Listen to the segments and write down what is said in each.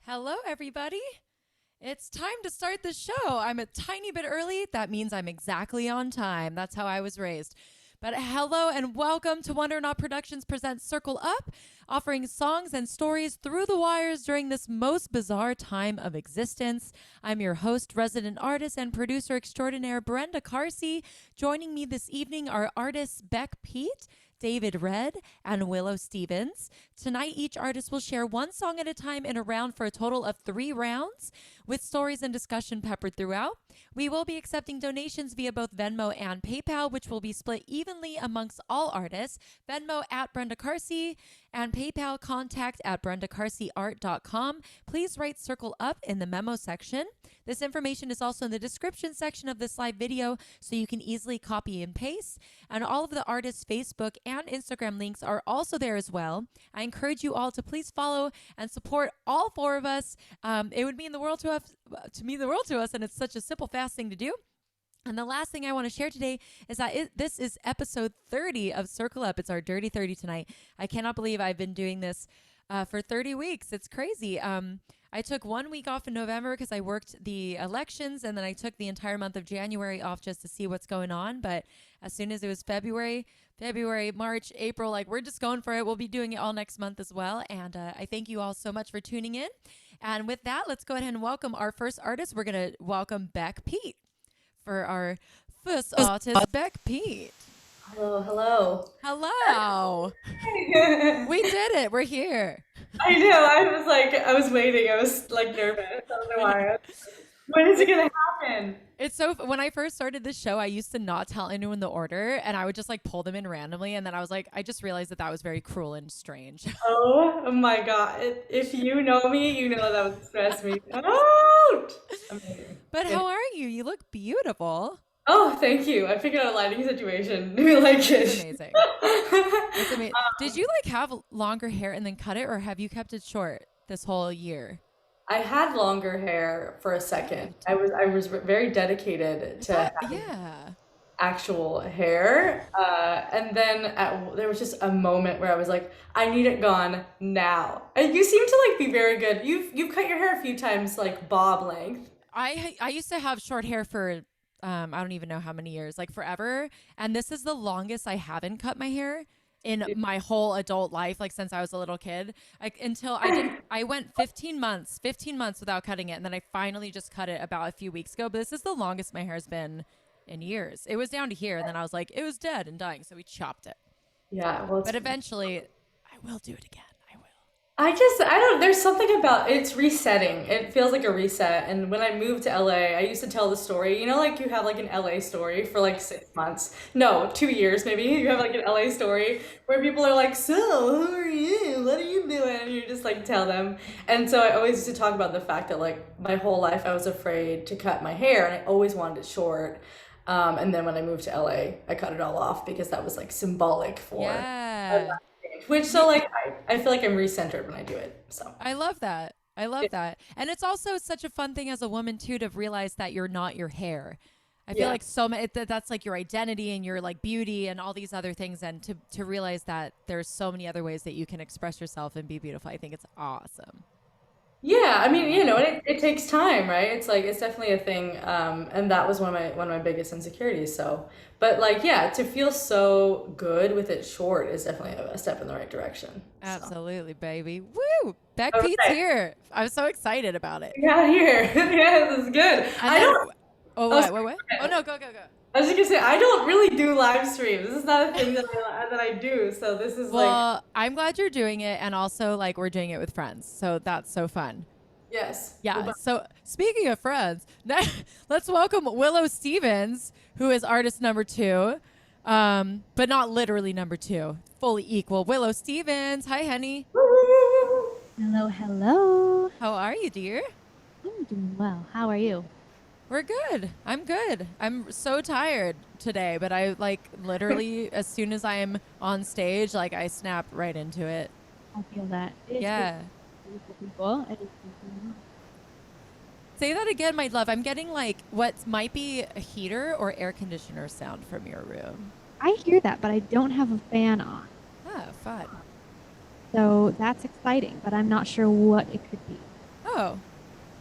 Hello, everybody. It's time to start the show. I'm a tiny bit early. That means I'm exactly on time. That's how I was raised. But hello and welcome to Wonder Not Productions presents Circle Up, offering songs and stories through the wires during this most bizarre time of existence. I'm your host, resident artist, and producer extraordinaire, Brenda Carsey. Joining me this evening are artists Beck Pete, David Red, and Willow Stephens. Tonight, each artist will share one song at a time in a round for a total of 3 rounds, with stories and discussion peppered throughout. We will be accepting donations via both Venmo and PayPal, which will be split evenly amongst all artists. Venmo at Brenda Carsey and PayPal contact at BrendaCarseyArt.com. Please write Circle Up in the memo section. This information is also in the description section of this live video, so you can easily copy and paste. And all of the artists' Facebook and Instagram links are also there as well. I encourage you all to please follow and support all 4 of us. It would mean the world to us, and it's such a simple, fast thing to do. And the last thing I want to share today is that this is episode 30 of Circle Up. It's our Dirty 30 tonight. I cannot believe I've been doing this for 30 weeks. It's crazy. I took 1 week off in November because I worked the elections, and then I took the entire month of January off just to see what's going on. But as soon as it was February, March, April, we're just going for it. We'll be doing it all next month as well. And I thank you all so much for tuning in. And with that, let's go ahead and welcome our first artist. We're going to welcome Beck Pete. For our first artist, Beck Pete. Hello. We did it. We're here. I know. I was waiting. I was nervous. I don't know why. When is it going to happen? It's so, when I first started this show, I used to not tell anyone the order, and I would just pull them in randomly. And then I was I just realized that was very cruel and strange. Oh my God. If you know me, you know that would stress me out. Amazing. But how are you? You look beautiful. Oh, thank you. I figured out a lighting situation. We like it. It's amazing. It's amazing. Did you have longer hair and then cut it, or have you kept it short this whole year? I had longer hair for a second. I was very dedicated to actual hair. And then there was just a moment where I was I need it gone now. And you seem to be very good. You've cut your hair a few times, bob length. I used to have short hair for I don't even know how many years, forever. And this is the longest I haven't cut my hair in my whole adult life, since I was a little kid, until I went 15 months without cutting it. And then I finally just cut it about a few weeks ago. But this is the longest my hair's been in years. It was down to here. And then I was it was dead and dying. So we chopped it. Yeah. Well, but eventually I will do it again. I don't, there's something about it's resetting. It feels like a reset. And when I moved to LA, I used to tell the story, you have an LA story for 6 months. No, 2 years maybe. You have an LA story where people are so, who are you? What are you doing? And you just tell them. And so I always used to talk about the fact that my whole life I was afraid to cut my hair, and I always wanted it short. And then when I moved to LA, I cut it all off because that was symbolic for which I feel I'm recentered when I do it. So I love that. That. And it's also such a fun thing as a woman too to realize that you're not your hair. I feel so many that's your identity and your beauty and all these other things, and to realize that there's so many other ways that you can express yourself and be beautiful. I think it's awesome. Yeah, I mean, it takes time, right? It's definitely a thing, and that was one of my biggest insecurities. So, but to feel so good with it short is definitely a step in the right direction. Absolutely, baby. Woo! Beck Pete's here. I'm so excited about it. Yeah, here. Yeah, this is good. What? Oh no, go. I was just gonna say, I don't really do live streams. This is not a thing that I do. So this is I'm glad you're doing it, and also we're doing it with friends. So that's so fun. Yes. Yeah. So speaking of friends, let's welcome Willow Stephens, who is artist number 2, but not literally number 2, fully equal. Willow Stephens. Hi, honey. Hello. How are you, dear? I'm doing well. How are you? We're good. I'm good. I'm so tired today, but I literally as soon as I'm on stage, I snap right into it. I feel that. Yeah. People. Say that again, my love. I'm getting what might be a heater or air conditioner sound from your room. I hear that, but I don't have a fan on. Ah, fun. So that's exciting, but I'm not sure what it could be. Oh, Oh,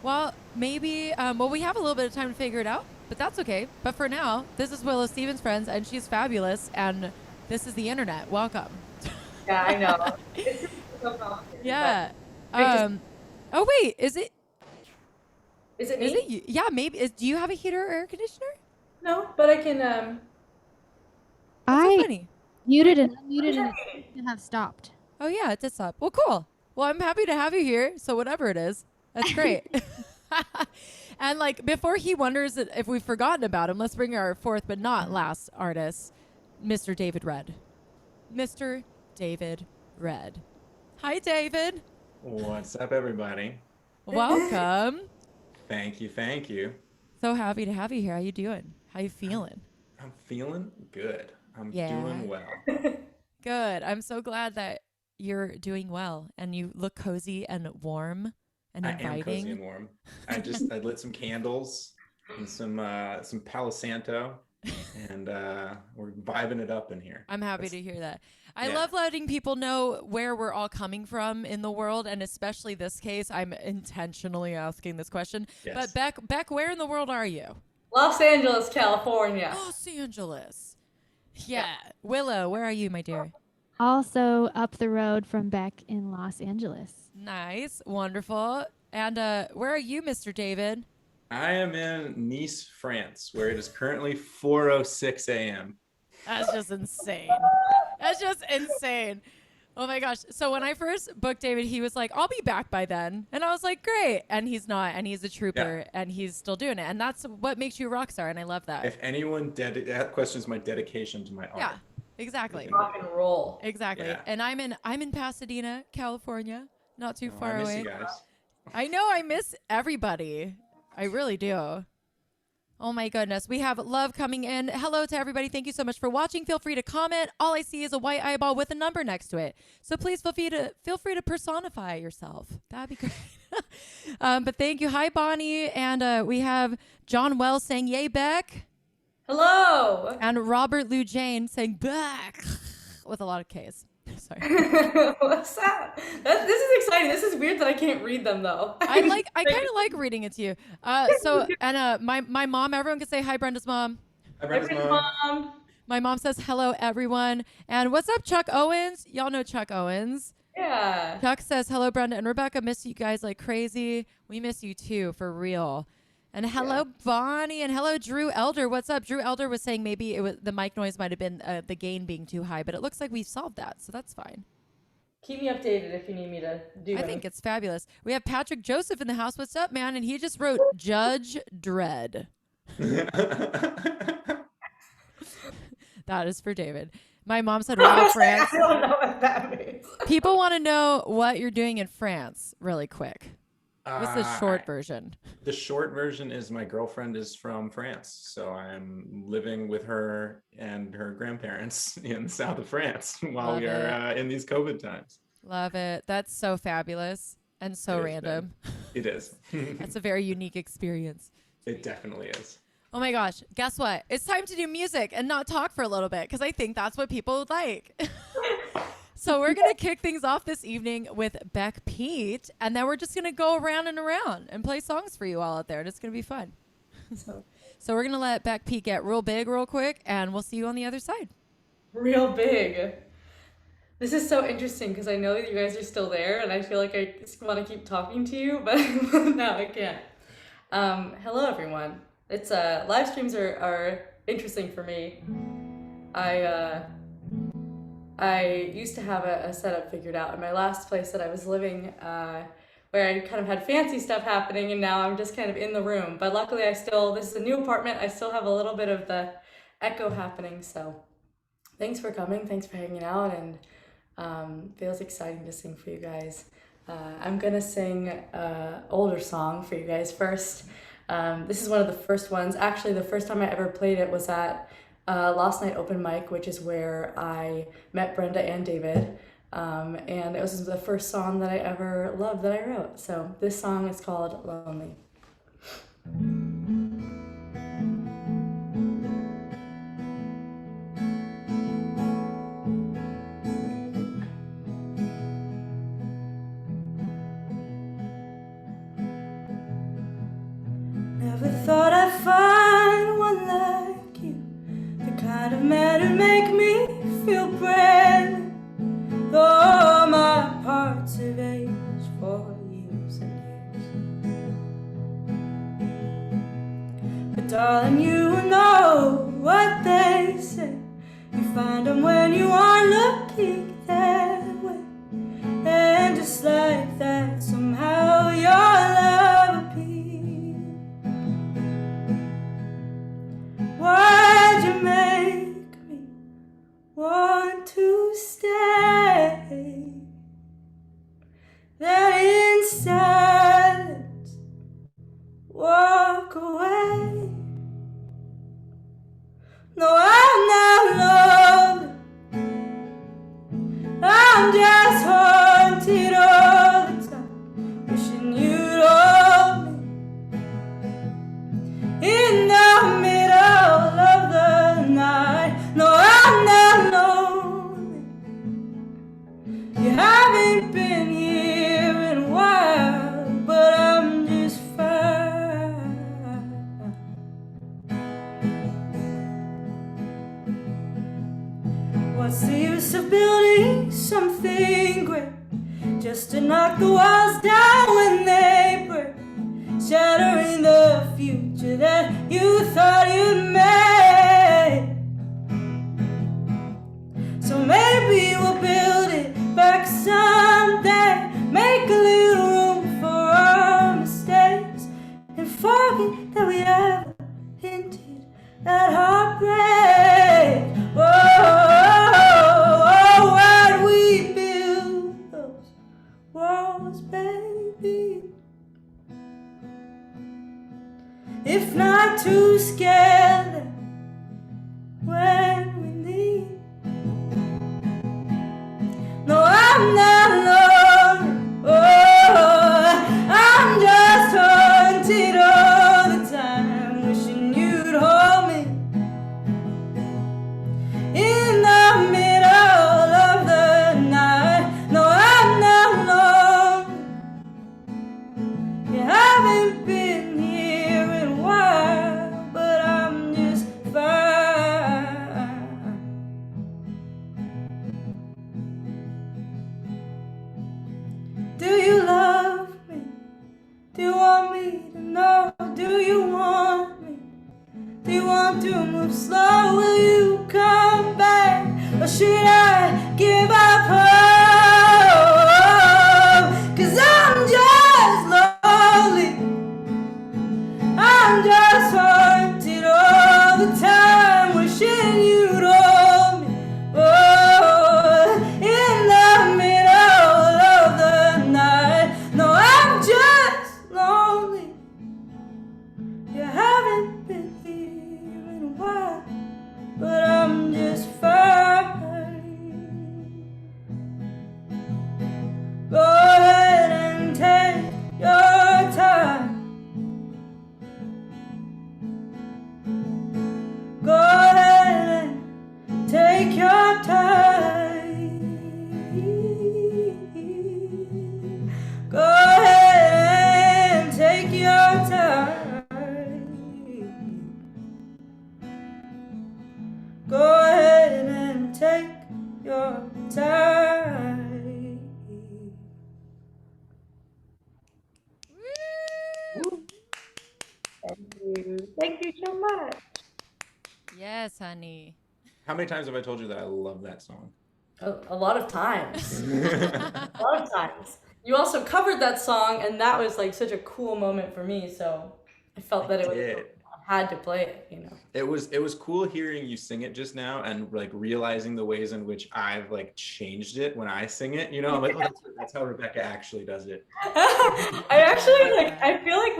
well, maybe, we have a little bit of time to figure it out, but that's okay. But for now, this is Willow Stephens, friends, and she's fabulous, and this is the internet. Welcome. Yeah, I know. It's so complicated, Yeah. but great to- Oh, wait, is it me? you? Yeah, maybe. Do you have a heater or air conditioner? No, but I can, That's so I funny. muted and unmuted and it seems to have stopped. Oh, yeah, it did stop. Well, cool. Well, I'm happy to have you here. So whatever it is, that's great. And like before he wonders if we've forgotten about him, let's bring our fourth but not last artist, Mr. David Red. Mr. David Red. Hi, David. What's up, everybody? Welcome. Thank you, thank you. So happy to have you here. How you doing? How you feeling? I'm feeling good. I'm Yeah. doing well. Good. I'm so glad that you're doing well and you look cozy and warm and I am cozy inviting. and warm. I lit some candles and some Palo Santo, and we're vibing it up in here. I'm happy to hear that. I Yeah. love letting people know where we're all coming from in the world, and especially this case, I'm intentionally asking this question. Yes. But Beck, where in the world are you? Los Angeles, California. Los Angeles. Yeah. Willow, where are you, my dear? Also up the road from Beck in Los Angeles. Nice. Wonderful. And where are you, Mr. David? I am in Nice, France, where it is currently 4:06 a.m. That's just insane. That's just insane. Oh my gosh. So when I first booked David, he was like, I'll be back by then. And I was like, great. And he's not. And he's a trooper and he's still doing it. And that's what makes you a rock star. And I love that. If anyone that questions my dedication to my art. Yeah, exactly. Rock and roll. Exactly. Yeah. And I'm in Pasadena, California, not too Oh, far I miss away. you guys. I know I miss everybody. I really do. Oh my goodness. We have love coming in. Hello to everybody. Thank you so much for watching. Feel free to comment. All I see is a white eyeball with a number next to it. So please feel free to personify yourself. That'd be great. But thank you. Hi, Bonnie. And we have John Wells saying, yay, Beck. Hello. And Robert Lou Jane saying, Beck, with a lot of Ks. Sorry. What's that? This is exciting. This is weird that I can't read them though. I kind of like reading it to you. My mom, everyone can say hi, Brenda's mom. Hi, Brenda's mom. Mom. My mom says hello, everyone. And what's up, Chuck Owens? Y'all know Chuck Owens. Yeah. Chuck says hello, Brenda and Rebecca. Miss you guys like crazy. We miss you too, for real. And hello, Bonnie, and hello, Drew Elder. What's up? Drew Elder was saying maybe the mic noise might have been the gain being too high, but it looks like we've solved that, so that's fine. Keep me updated if you need me to do I think it's fabulous. We have Patrick Joseph in the house. What's up, man? And he just wrote Judge Dredd. That is for David. My mom said, wow, France. I don't know what that means. People want to know what you're doing in France really quick. What's the short version? The short version is my girlfriend is from France, so I'm living with her and her grandparents in the south of France while Love we are in these COVID times. Love it. That's so fabulous and so It is, random. It is. That's a very unique experience. It definitely is. Oh my gosh. Guess what? It's time to do music and not talk for a little bit because I think that's what people would like. So we're going to kick things off this evening with Beck Pete, and then we're just going to go around and play songs for you all out there, and it's going to be fun. So we're going to let Beck Pete get real big real quick, and we'll see you on the other side. Real big. This is so interesting because I know that you guys are still there, and I feel like I just want to keep talking to you, but no, I can't. Hello, everyone. It's live streams are interesting for me. I used to have a setup figured out in my last place that I was living, where I kind of had fancy stuff happening, and now I'm just kind of in the room. But luckily, this is a new apartment. I still have a little bit of the echo happening. So thanks for coming. Thanks for hanging out, and feels exciting to sing for you guys. I'm gonna sing an older song for you guys first. This is one of the first ones. Actually, the first time I ever played it was at Last Night Open Mic, which is where I met Brenda and David. And it was the first song that I ever loved that I wrote. So this song is called Lonely. Never thought I'd find one like you, the kind of man who'd make me feel brand new. Though my parts have aged for years and years. But darling, you know what they say. You find them when you are looking that way. And just like that, somehow your love appeared. Why'd you make me want to stay? Then in silence, walk away. No, I'm not lonely. I'm just haunted all the time, wishing you'd hold me in the middle of the night. No, I'm not lonely. You haven't been here in a while, but I'm just fine. What's the use of building something great just to knock the walls down when they break, shattering the future that you thought you'd made? So maybe we'll build it back someday, make a little room for our mistakes, and forget that we ever hinted at heartbreak. Whoa, why'd we build those walls, baby? If not to scare them when we need. No, I'm not alone. Oh, I'm just haunted all the time, wishing you'd hold me in the middle of the night. No, I'm not alone. You haven't been here in a while, but I'm just fine. Do you love me? Do you want me to know? Do you want me? Do you want to move slow? Will you come back? Or should I give up hope? 'Cause I'm just lonely. I'm just haunted all the time, wishing you'd hold me. Oh, in the middle of the night. No, I'm just lonely. You haven't been here in a while, but I'm just fine. Go ahead and take your time. Go ahead and take your time. Go ahead and take your time. Go ahead and take your time. Thank you so much. Yes, honey. How many times have I told you that I love that song? A lot of times. A lot of times. You also covered that song, and that was like such a cool moment for me. So I felt that I had to play it. You know. It was cool hearing you sing it just now, and like realizing the ways in which I've like changed it when I sing it. You know, I'm like, oh, that's how Rebecca actually does it. I actually I feel like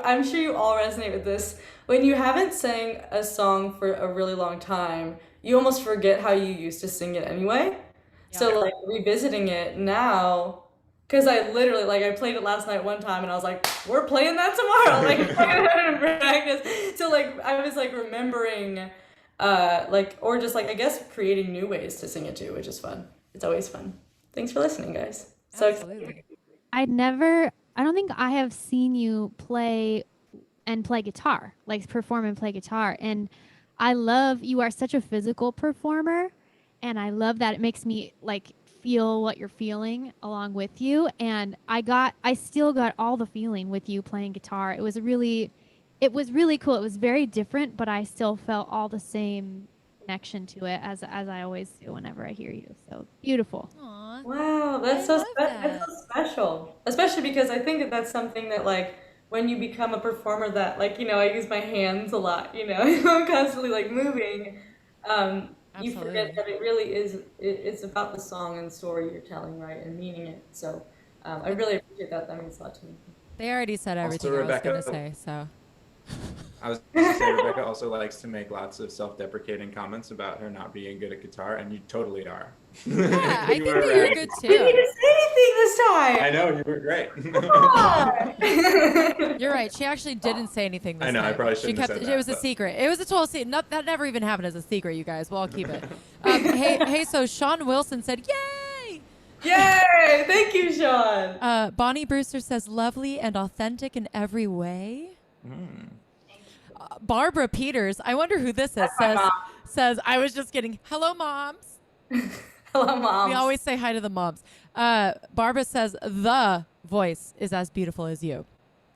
I'm sure you all resonate with this. When you haven't sang a song for a really long time, you almost forget how you used to sing it anyway. Yeah. So like revisiting it now, because I literally I played it last night one time and I was like, we're playing that tomorrow, like in practice. So like I was like remembering, or just like I guess creating new ways to sing it too, which is fun. It's always fun. Thanks for listening, guys. So Absolutely. I don't think I have seen you play and play guitar, like perform and play guitar. And I love, you are such a physical performer, and I love that it makes me like feel what you're feeling along with you. And I still got all the feeling with you playing guitar. It was really cool. It was very different, but I still felt all the same connection to it as I always do whenever I hear you. So beautiful. Aw. Wow, I love that's that. so special. Especially because I think that that's something that like when you become a performer that like, I use my hands a lot, I'm constantly like moving. You forget Absolutely. that it really is it's about the song and story you're telling, right? And meaning it. So, I really appreciate that. That means a lot to me. They already said Also, everything I was gonna Rebecca, say, so. I was going to say Rebecca also likes to make lots of self-deprecating comments about her not being good at guitar, and you totally are. Yeah, I You think are that you're right. good You didn't too. even say anything this I time. know you were great. Come on. You're right. She actually didn't say anything I this know I time. probably She shouldn't have kept said it was that, a but secret. It was a total secret. No, that never even happened as a secret, you guys. Well, I'll keep it. Hey, so Sean Wilson said, "Yay!" Yay! Thank you, Sean. Bonnie Brewster says, "Lovely and authentic in every way." Barbara Peters, I wonder who this is. My mom. Says, "I was just kidding. Hello, moms." Hello, We moms. always say hi to the moms. Barbara says, "The voice is as beautiful as you."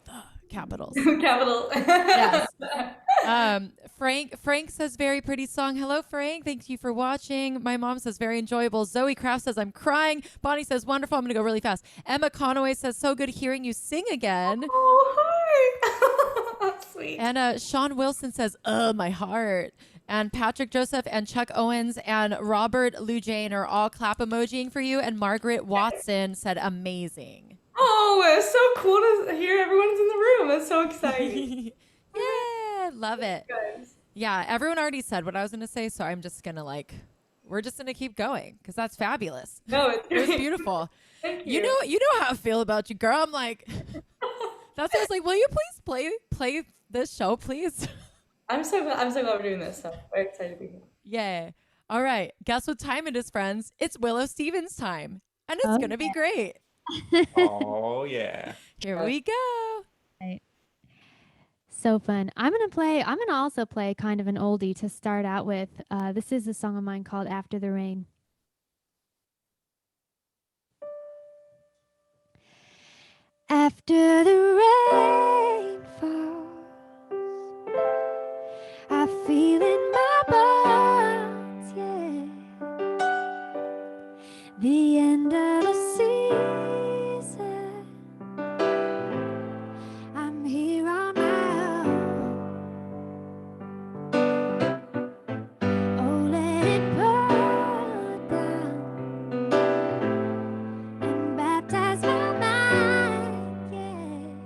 The capitals. Capital. Yes. Frank says very pretty song. Hello, Frank. Thank you for watching. My mom says very enjoyable. Zoe Kraft says I'm crying. Bonnie says wonderful. I'm gonna go really fast. Emma Conaway says so good hearing you sing again. Oh, hi. Sweet. And Sean Wilson says, my heart. And Patrick Joseph and Chuck Owens and Robert Lou Jane are all clap emojiing for you. And Margaret Watson said amazing. Oh, it's so cool to hear everyone's in the room. It's so exciting. Yeah, love it. Guys. Yeah, everyone already said what I was going to say, so I'm just going to we're just going to keep going because that's fabulous. No, it's It was great. beautiful. Thank You you. know how I feel about you, girl. I'm like, that's why I was like, will you please play this show, please? I'm so glad we're doing this. So very excited to be here. Yeah. All right. Guess what time it is, friends? It's Willow Stephens time, and it's Oh, going to be great. oh yeah. Here we go. Right. So fun. I'm gonna also play kind of an oldie to start out with. This is a song of mine called After the Rain. After the rain falls, I feel in my bones, yeah, the end of a season. I'm here on my own. Oh, let it pour down and baptize my mind, yeah.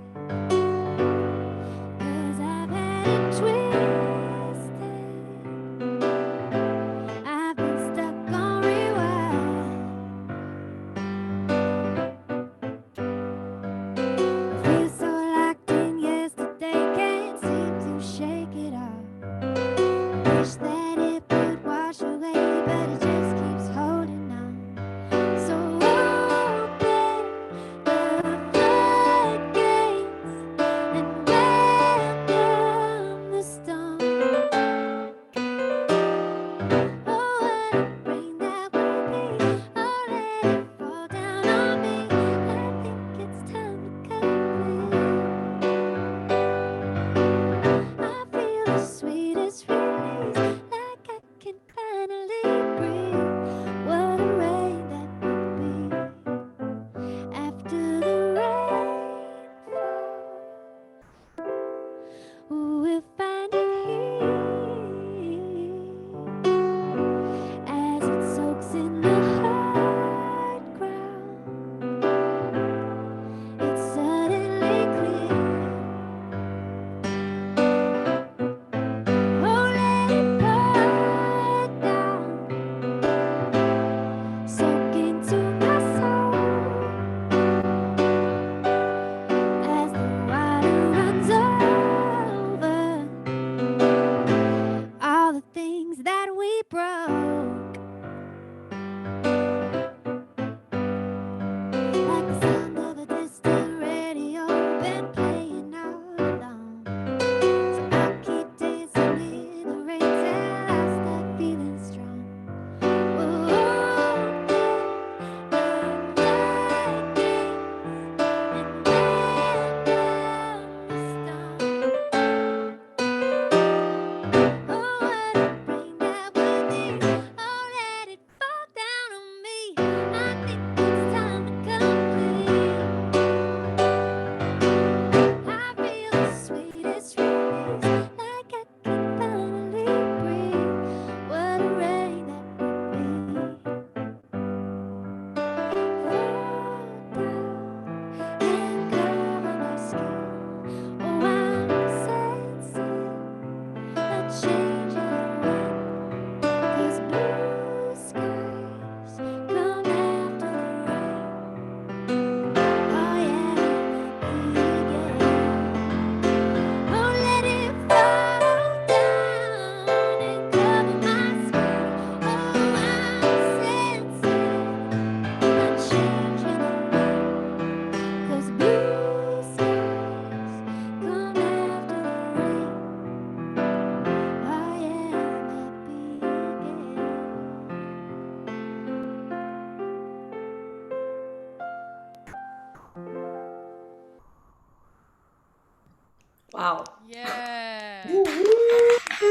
Wow. Yeah.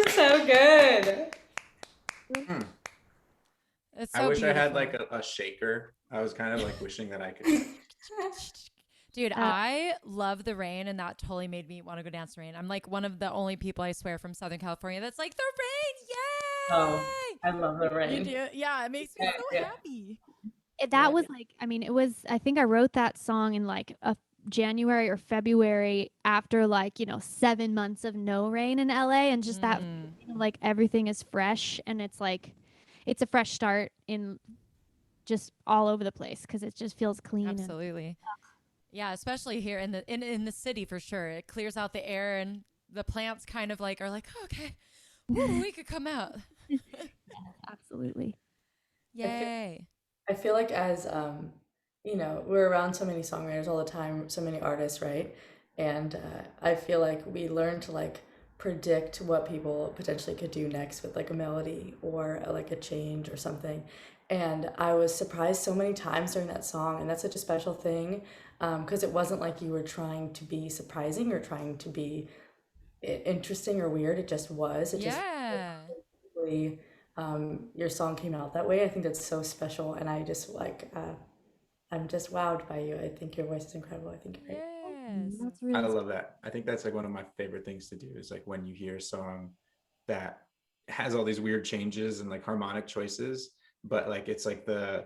So good. Hmm. It's I so wish I had beautiful. like a shaker. I was kind of like wishing that I could. Dude, Uh, I love the rain, and that totally made me want to go dance in the rain. I'm like one of the only people, I swear, from Southern California that's like, the Oh, rain, I love the yay! You rain. do? Yeah, it makes me Yeah, so yeah, happy. that yeah. was like, I mean, it was, I think I wrote that song in like a January or February after like, 7 months of no rain in LA, and just that Mm, feeling of, like everything is fresh, and it's like it's a fresh start in just all over the place because it just feels clean. And absolutely. Yeah, especially here in the city for sure. It clears out the air, and the plants kind of like are like, oh, okay, woo, we could come out. absolutely. I feel Yay. I feel like as we're around so many songwriters all the time, so many artists, right? And I feel like we learn to like predict what people potentially could do next with like a melody or like a change or something. And I was surprised so many times during that song, and that's such a special thing, because it wasn't like you were trying to be surprising or trying to be interesting or weird. It just was. It just Yeah. really, your song came out that way. I think that's so special, and I just I'm just wowed by you. I think your voice is incredible. I think you're great. Yes. That's I really love that. I think that's like one of my favorite things to do is like when you hear a song that has all these weird changes and like harmonic choices, but like it's like the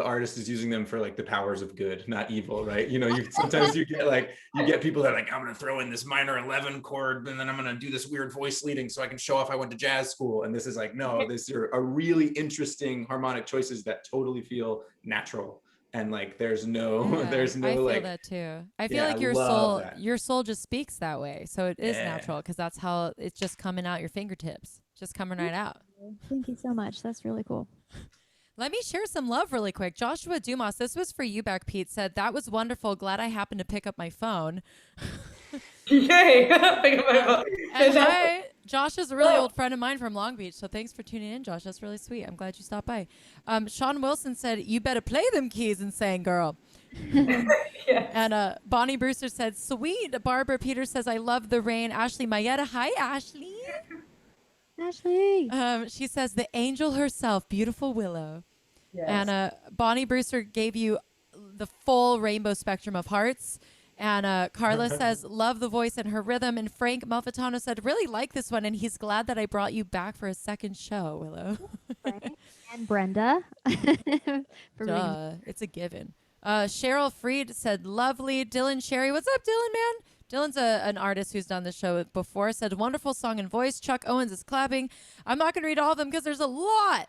artist is using them for like the powers of good, not evil, right? You know, you sometimes you get people that are like, I'm gonna throw in this minor 11 chord and then I'm gonna do this weird voice leading so I can show off I went to jazz school. And this is like, no, these are really interesting harmonic choices that totally feel natural. And like there's no Yeah, there's I no feel like, that too. I feel yeah, I like love that. your soul just speaks that way. So it is Yeah. natural because that's how it's just coming out your fingertips, just coming right out. Thank you so much. That's really cool. Let me share some love really quick. Joshua Dumas, this was for you, Beck Pete, said, that was wonderful. Glad I happened to pick up my phone. Yay! Pick up my Uh, phone. and Fantastic. hey, Josh is a really old friend of mine from Long Beach. So thanks for tuning in, Josh. That's really sweet. I'm glad you stopped by. Sean Wilson said, you better play them keys, insane girl. Yes. And Bonnie Brewster said, sweet. Barbara Peters says, I love the rain. Ashley Mayetta. Hi, Ashley. Ashley. She says, the angel herself, beautiful Willow. And Yes. Bonnie Brewster gave you the full rainbow spectrum of hearts. And Carla says, love the voice and her rhythm. And Frank Malfitano said, really like this one. And he's glad that I brought you back for a second show, Willow. Frank and Brenda for being. Duh. It's a given. Cheryl Freed said, lovely. Dylan Sherry. What's up, Dylan, man? Dylan's an artist who's done the show before. Said, wonderful song and voice. Chuck Owens is clapping. I'm not going to read all of them because there's a lot.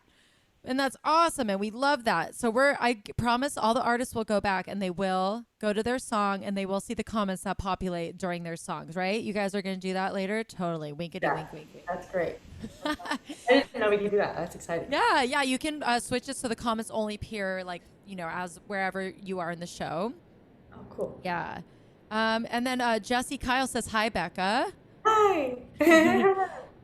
And that's awesome. And we love that. So I promise all the artists will go back and they will go to their song and they will see the comments that populate during their songs, right? You guys are going to do that later? Totally. Winkety Yeah. wink, wink, wink. That's great. I didn't know we could do that. That's exciting. Yeah, yeah. You can switch it so the comments only appear like, as wherever you are in the show. Oh, cool. Yeah. And then Jesse Kyle says, hi, Becca. Hi.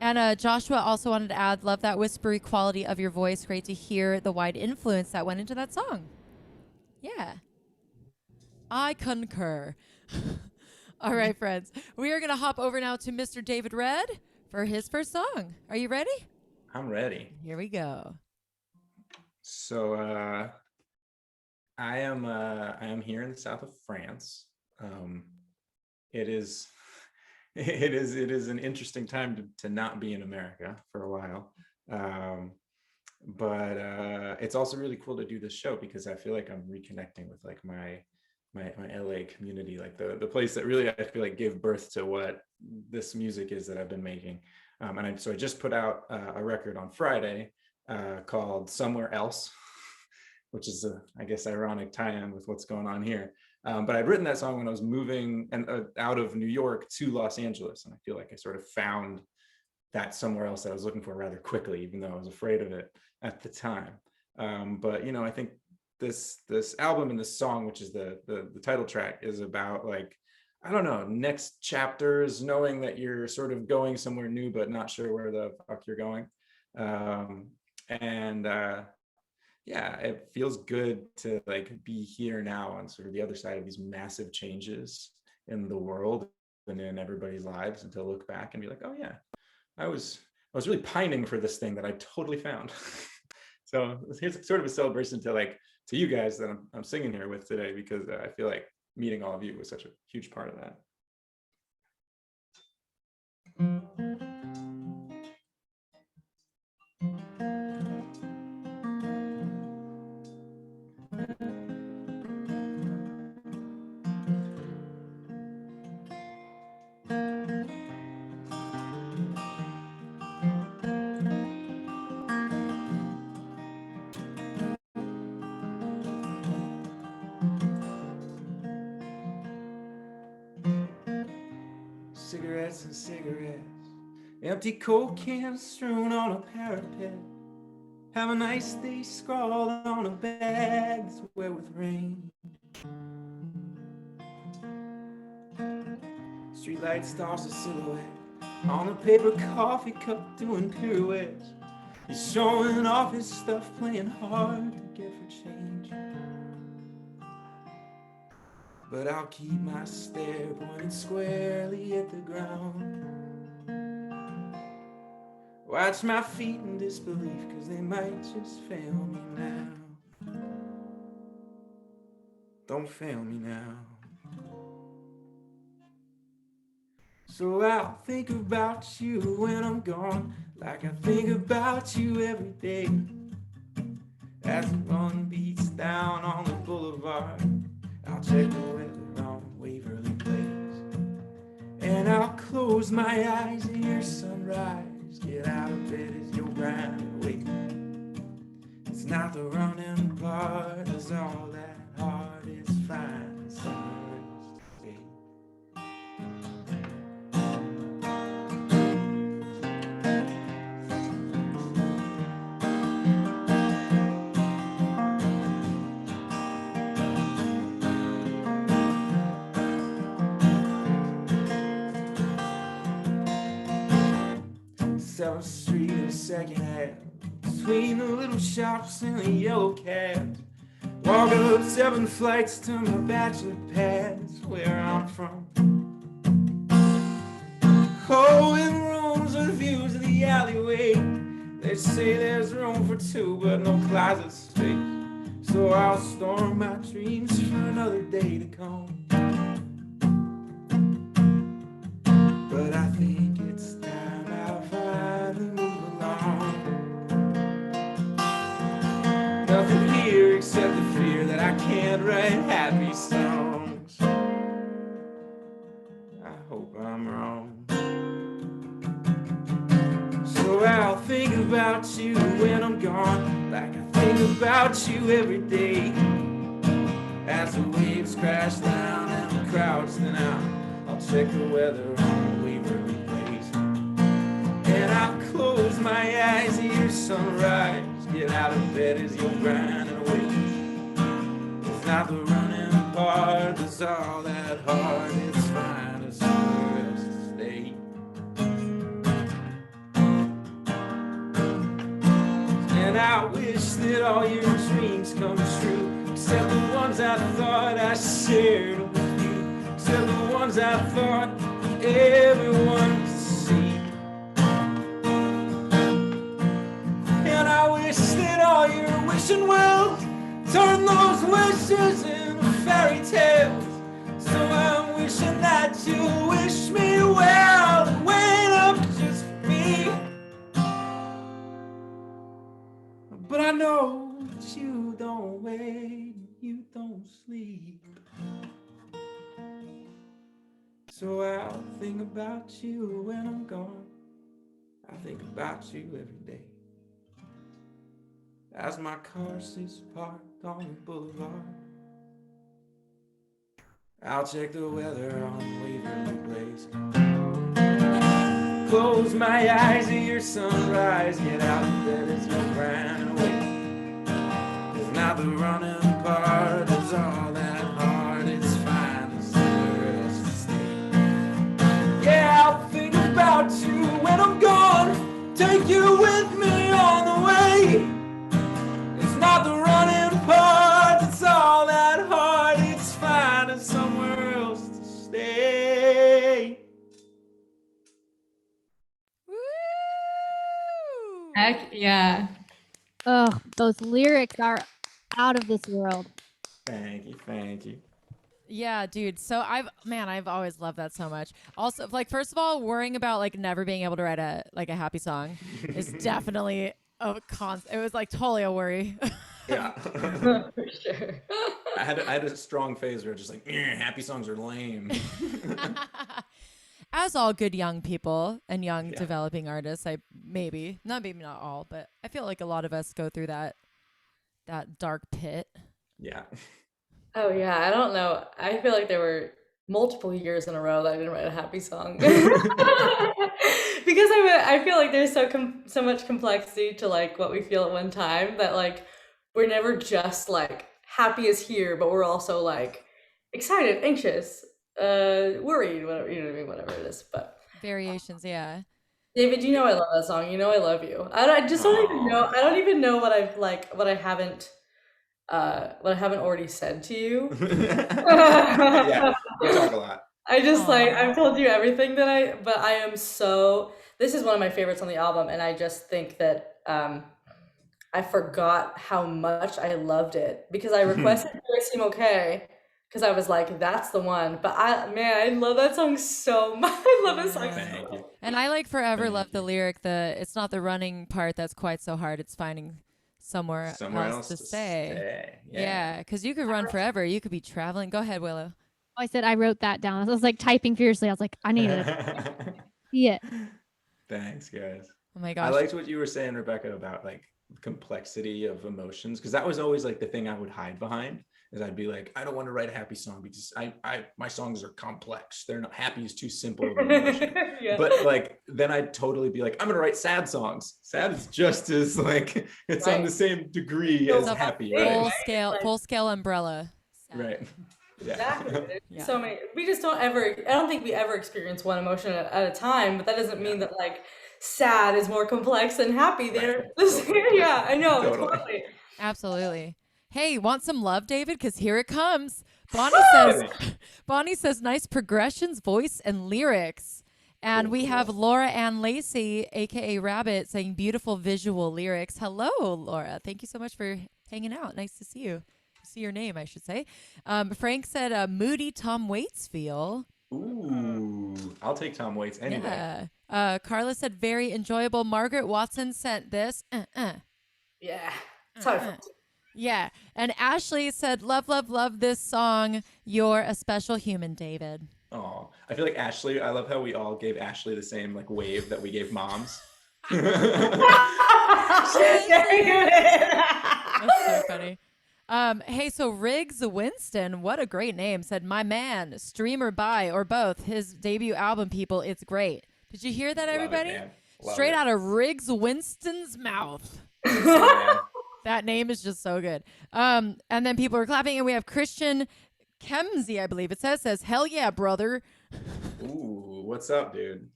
And Joshua also wanted to add, love that whispery quality of your voice. Great to hear the wide influence that went into that song. Yeah. I concur. All right, friends. We are going to hop over now to Mr. David Red for his first song. Are you ready? I'm ready. Here we go. So I am here in the south of France. It is it is an interesting time to not be in America for a while. But it's also really cool to do this show because I feel like I'm reconnecting with like my LA community, like the place that really I feel like gave birth to what this music is that I've been making. So I just put out a record on Friday called Somewhere Else, which is I guess ironic tie-in with what's going on here. But I'd written that song when I was moving out of New York to Los Angeles, and I feel like I sort of found that somewhere else that I was looking for rather quickly, even though I was afraid of it at the time. But I think this album and this song, which is the title track, is about like, I don't know, next chapters, knowing that you're sort of going somewhere new, but not sure where the fuck you're going. Yeah, it feels good to like be here now on sort of the other side of these massive changes in the world in everybody's lives, and to look back and be like, oh yeah, I was really pining for this thing that I totally found. So here's sort of a celebration to you guys that I'm singing here with today, because I feel like meeting all of you was such a huge part of that. Cigarettes and cigarettes, empty Coke cans strewn on a parapet. Have a nice day scrawled on a bag that's wet with rain. Streetlights toss a silhouette on a paper coffee cup doing pirouettes. He's showing off his stuff, playing hard to get for change. But I'll keep my stare pointed squarely at the ground. Watch my feet in disbelief, 'cause they might just fail me now. Don't fail me now. So I'll think about you when I'm gone, like I think about you every day. As the sun beats down on the boulevard, I'll check the weather on Waverly Place. And I'll close my eyes and hear sunrise. Get out of bed as you're grinding away. It's not the running part, it's all that hard. It's fine, somewhere else to stay. 7th Street and 2nd Ave, between the little shops and the yellow cabs. Walk up 7 flights to my bachelor pad, that's where I'm from. Oh, in rooms with views of the alleyway. They say there's room for 2, but no closet space. So I'll storm my dreams for another day to come. But I think it's time I finally move along. Nothing here except the fear that I can't write happy songs. I hope I'm wrong. So I'll think about you when I'm gone, like I think about you every day. As the waves crash down and the crowds thin out, I'll check the weather on Waverly Place. And I'll close my eyes, hear sunrise. Get out of bed as you're grinding away. It's not the running part that's all that hard. It's fine, it's somewhere else to stay. And I wish that all your dreams come true, except the ones I thought I shared with you, except the ones I thought everyone could see. And I wish that all your wishing wells turn those wishes into fairy tales. So I'm wishing that you wish me well and wait up just for me. But I know that you don't wait, you don't sleep. So I'll think about you when I'm gone. I think about you every day. As my car sits parked on the boulevard, I'll check the weather on Waverly Place. Close my eyes, hear sunrise. Get out of bed as you're grinding away. It's not the running part, it's all that hard. It's fine, there's somewhere else to stay. Yeah, I'll think about you when I'm gone. Take you with me on the way. It's not the running part, it's all that hard. It's fine, there's somewhere else to stay. Heck yeah. Oh, those lyrics are out of this world. Thank you, thank you. Yeah, dude. So I've always loved that so much. Also, like, first of all, worrying about like never being able to write a happy song is definitely a it was like totally a worry. Yeah. For sure. I had a strong phase where just like happy songs are lame. As all good young people and young Yeah. developing artists, maybe not all, but I feel like a lot of us go through that dark pit. Yeah. Oh yeah, I don't know. I feel like there were multiple years in a row that I didn't write a happy song. Because I feel like there's so much complexity to like what we feel at one time that like we're never just like happy is here, but we're also like excited, anxious, worried, whatever, you know what I mean, whatever it is. But Variations, yeah. David, you know I love that song. You know I love you. I just don't even know. Aw. I don't even know what I've like what I haven't already said to you. Yeah, we talk a lot. I just like Aw. I've told you everything but I am so this is one of my favorites on the album, and I just think that I forgot how much I loved it because I requested "Do I Seem Okay" because I was like, that's the one. But I love that song so much. I love that song Yeah. so Thank much. you. And I like forever Thank love the you. lyric, it's not the running part that's quite so hard, it's finding somewhere Somewhere else else to to stay. stay. Yeah, because you could run forever. You could be traveling. Go ahead, Willow. I said I wrote that down. I was like typing furiously. I was like, I need to see it. Thanks, guys. Oh my I gosh. liked what you were saying, Rebecca, about like complexity of emotions, because that was always like the thing I would hide behind. Is I'd be like, I don't want to write a happy song because my songs are complex. They're not happy is too simple of an emotion. Yeah. But like then I'd totally be like, I'm gonna write sad songs. Sad is just as like it's on Right. the same degree So as It's a happy, big, right? Like, full scale umbrella. Sad. Right. Yeah. exactly. There's Yeah. so many. We just don't ever. I don't think we ever experience one emotion at a time. But that doesn't mean that like sad is more complex than happy. They're the same. Totally. Yeah, I know. Totally. Totally. Absolutely. Hey, want some love, David? Because here it comes. Bonnie says, nice progressions, voice, and lyrics. And we have Laura Ann Lacey, aka Rabbit, saying beautiful visual lyrics. Hello, Laura. Thank you so much for hanging out. Nice to see you. See your name, I should say. Frank said, moody Tom Waits feel. Ooh, I'll take Tom Waits any day. Yeah. Carla said, very enjoyable. Margaret Watson sent this. Yeah. It's how I felt. Yeah. And Ashley said, love, love, love this song. You're a special human, David. Oh, I feel like Ashley. I love how we all gave Ashley the same like wave that we gave moms. Very good. That's so funny. Hey, so Riggs Winston, what a great name, said, my man, streamer by or both, his debut album, people, it's great. Did you hear that, Love it, everybody? man. Love Straight it. out of Riggs Winston's mouth. Thanks, man. That name is just so good. And then people are clapping, and we have Christian Kemsey, I believe it says, hell yeah, brother. Ooh, what's up, dude?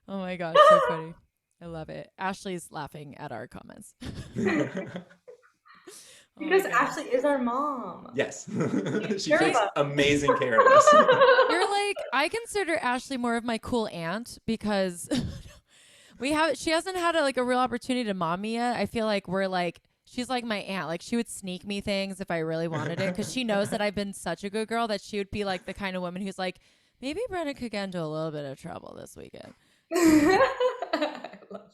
Oh my gosh, so funny. I love it. Ashley's laughing at our comments. Oh my Because goodness. Ashley is our mom. Yes, she Very takes much. amazing care of us. You're like, I consider Ashley more of my cool aunt because she hasn't had a real opportunity to mom me yet. I feel like she's like my aunt. Like she would sneak me things if I really wanted it because she knows that I've been such a good girl that she would be like the kind of woman who's like, maybe Brenda could get into a little bit of trouble this weekend. I love that.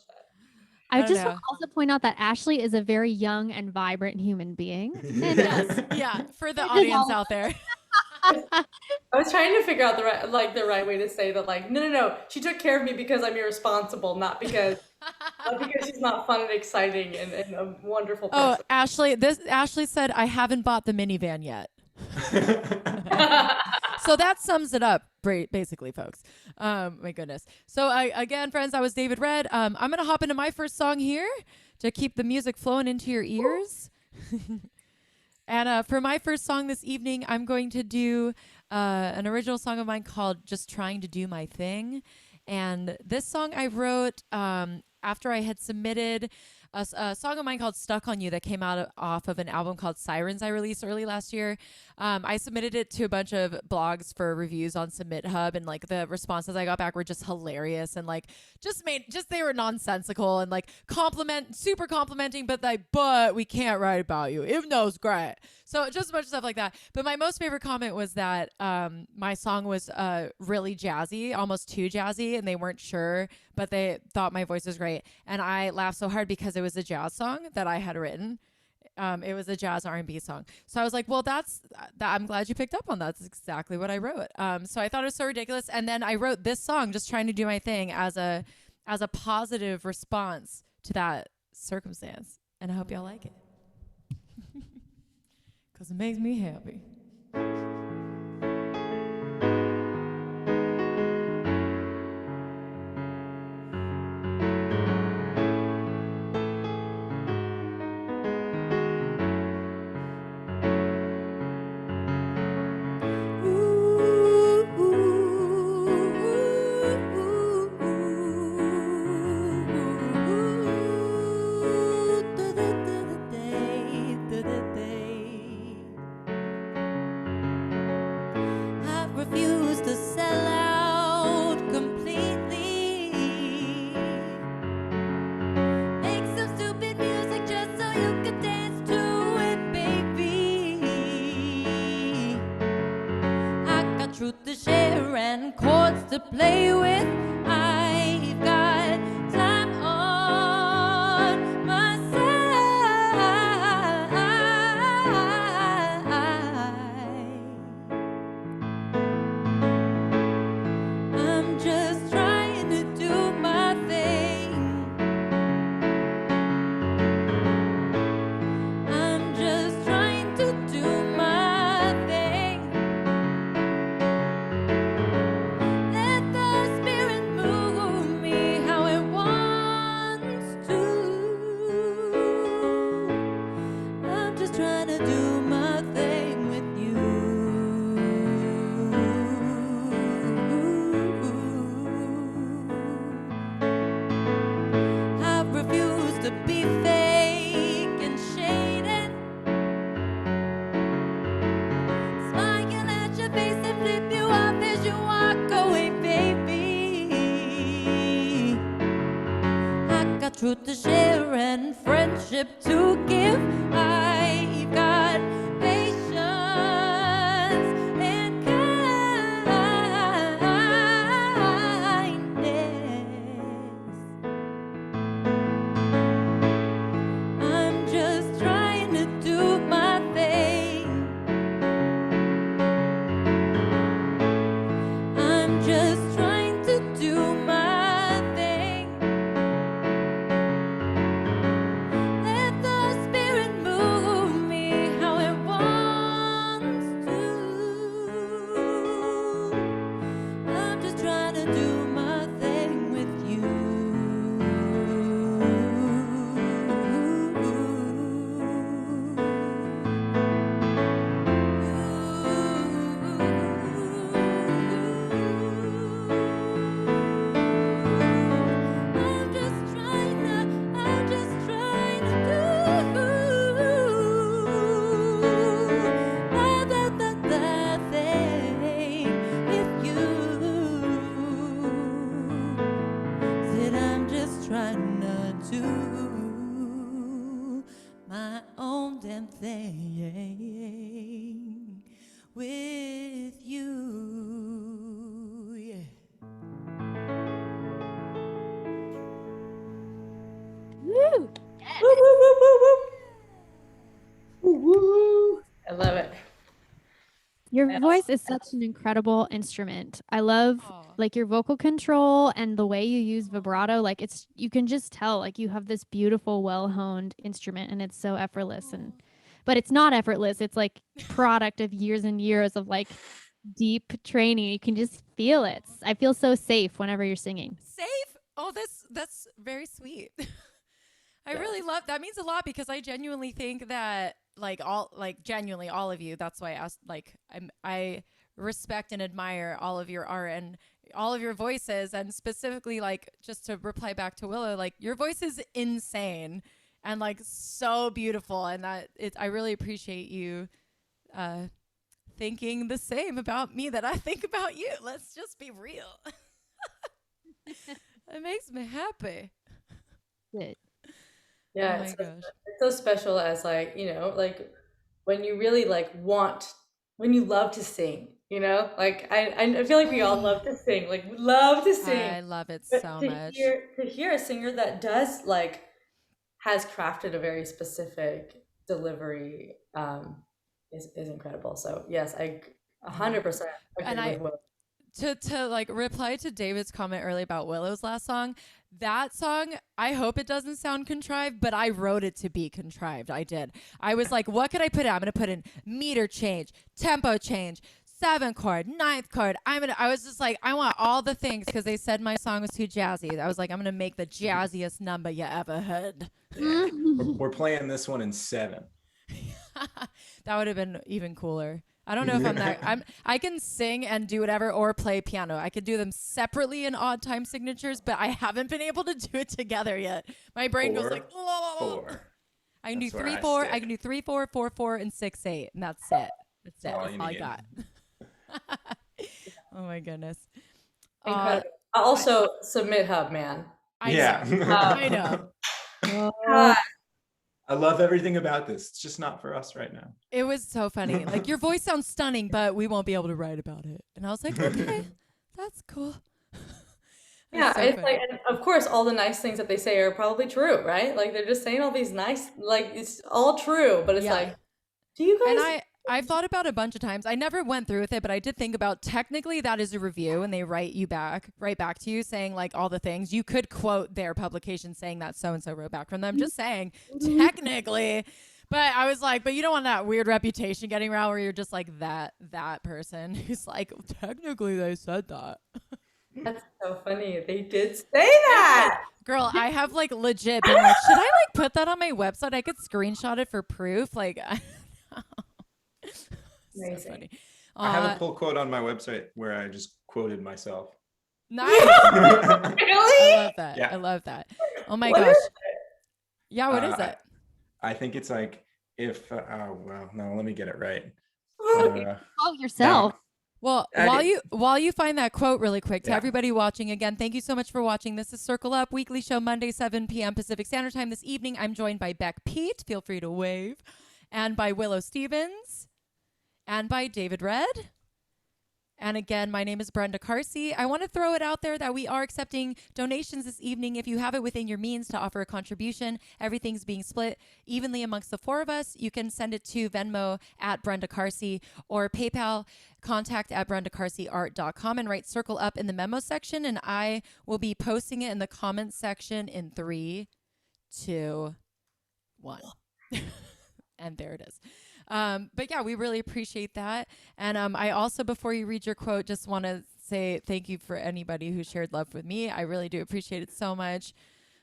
I don't just know. want to also point out that Ashley is a very young and vibrant human being. And Yes, yeah, for the It is audience all- out there. I was trying to figure out the right way to say that. Like, no. She took care of me because I'm irresponsible, not because she's not fun and exciting and a wonderful Oh, person. Ashley said, I haven't bought the minivan yet. So that sums it up, basically, folks. My goodness. So again, friends, that was David Red. I'm going to hop into my first song here to keep the music flowing into your ears. And for my first song this evening, I'm going to do an original song of mine called Just Trying to Do My Thing. And this song I wrote after I had submitted a song of mine called Stuck on You that came out off of an album called Sirens I released early last year. I submitted it to a bunch of blogs for reviews on Submit Hub, and like the responses I got back were just hilarious and like just they were nonsensical and like super complimenting, but we can't write about you, even though it's great. So just a bunch of stuff like that. But my most favorite comment was that my song was really jazzy, almost too jazzy, and they weren't sure, but they thought my voice was great. And I laughed so hard because it was a jazz song that I had written. It was a jazz R&B song. So I was like, well, I'm glad you picked up on that. That's exactly what I wrote. So I thought it was so ridiculous. And then I wrote this song just trying to do my thing as a positive response to that circumstance. And I hope y'all like it. Because it makes me happy. Truth to share and chords to play with. I've got time on my side. I'm just trying to do my thing. I'm just trying to do my thing. Let the Spirit move me how it wants to. I'm just trying to do my thing with you. I refuse to be fake and shaded. Smile at your face and flip you off as you walk away, baby. I got truth to share and friendship to give. I've got patience and kindness. I'm just trying to do my thing. I'm just trying to do my thing. Let the Spirit move me how it wants to. I'm just trying to do my thing with you. I'm just trying to do that thing with you. Said I'm just trying to do my own damn thing with you. Yeah. Woo! I love it. Your Yes. voice is such an incredible instrument. I love Aw. like your vocal control and the way you use vibrato. Like you can just tell like you have this beautiful, well-honed instrument and it's so effortless but it's not effortless. It's like product of years and years of like deep training. You can just feel it. I feel so safe whenever you're singing. Safe? Oh, that's very sweet. I really love that. Means a lot because I genuinely think that genuinely all of you. That's why I asked. I respect and admire all of your art and all of your voices, and specifically like just to reply back to Willow, like your voice is insane and like so beautiful, and I really appreciate you thinking the same about me that I think about you. Let's just be real. It makes me happy. Good. Yeah, Oh my gosh. it's so special as like, like when you really like when you love to sing, like I feel like we all love to sing, like we love to sing. I love it But so to much. hear a singer that does like has crafted a very specific delivery is incredible. So yes, I 100% And agree with Will. to like reply to David's comment earlier about Willow's last song, that song, I hope it doesn't sound contrived, but I wrote it to be contrived. I did. I was like, what could I put in? I'm gonna put in meter change, tempo change, 7th chord, 9th chord. I was just like, I want all the things because they said my song was too jazzy. I was like, I'm gonna make the jazziest number you ever heard. Yeah. We're playing this one in 7. That would have been even cooler. I don't know if I can sing and do whatever or play piano. I could do them separately in odd time signatures, but I haven't been able to do it together yet. My brain goes like, oh. 4. I can do That's where 3 I 4. stick. I can do 3 4 4 4 and 6 8, and that's it. That's all all you I need. got. Oh my goodness. Incredible. I also Submit Hub, man. I Yeah. know. I know. God. I love everything about this. It's just not for us right now. It was so funny. Like, your voice sounds stunning, but we won't be able to write about it. And I was like, okay, that's cool. Yeah, so it's funny. like, and of course, all the nice things that they say are probably true, right? Like they're just saying all these nice, like it's all true, but it's Yeah. like, do you guys? And I've thought about it a bunch of times. I never went through with it, but I did think about technically that is a review and they write back to you saying like all the things. You could quote their publication saying that so-and-so wrote back from them. Just saying technically. But I was like, but you don't want that weird reputation getting around where you're just like that person who's like, technically they said that. That's so funny. They did say that. Girl, I have like legit been like, should I like put that on my website? I could screenshot it for proof. Like, Amazing. so funny. I have a pull quote on my website where I just quoted myself. Nice. Really? I love that. Yeah. I love that. Oh my What gosh. is Yeah, what is it? I think it's like if well, no, let me get it right. Oh, yourself. Well, I while you find that quote really quick, to Yeah. everybody watching, again, thank you so much for watching. This is Circle Up, weekly show, Monday, 7 p.m. Pacific Standard Time. This evening, I'm joined by Beck Pete. Feel free to wave. And by Willow Stephens. And by David Red. And again, my name is Brenda Carsey. I want to throw it out there that we are accepting donations this evening. If you have it within your means to offer a contribution, everything's being split evenly amongst the 4 of us. You can send it to Venmo at Brenda Carsey or PayPal contact at BrendaCarseyArt.com and write Circle Up in the memo section. And I will be posting it in the comments section in 3, 2, 1. And there it is. But yeah, we really appreciate that. And I also, before you read your quote, just want to say thank you for anybody who shared love with me. I really do appreciate it so much.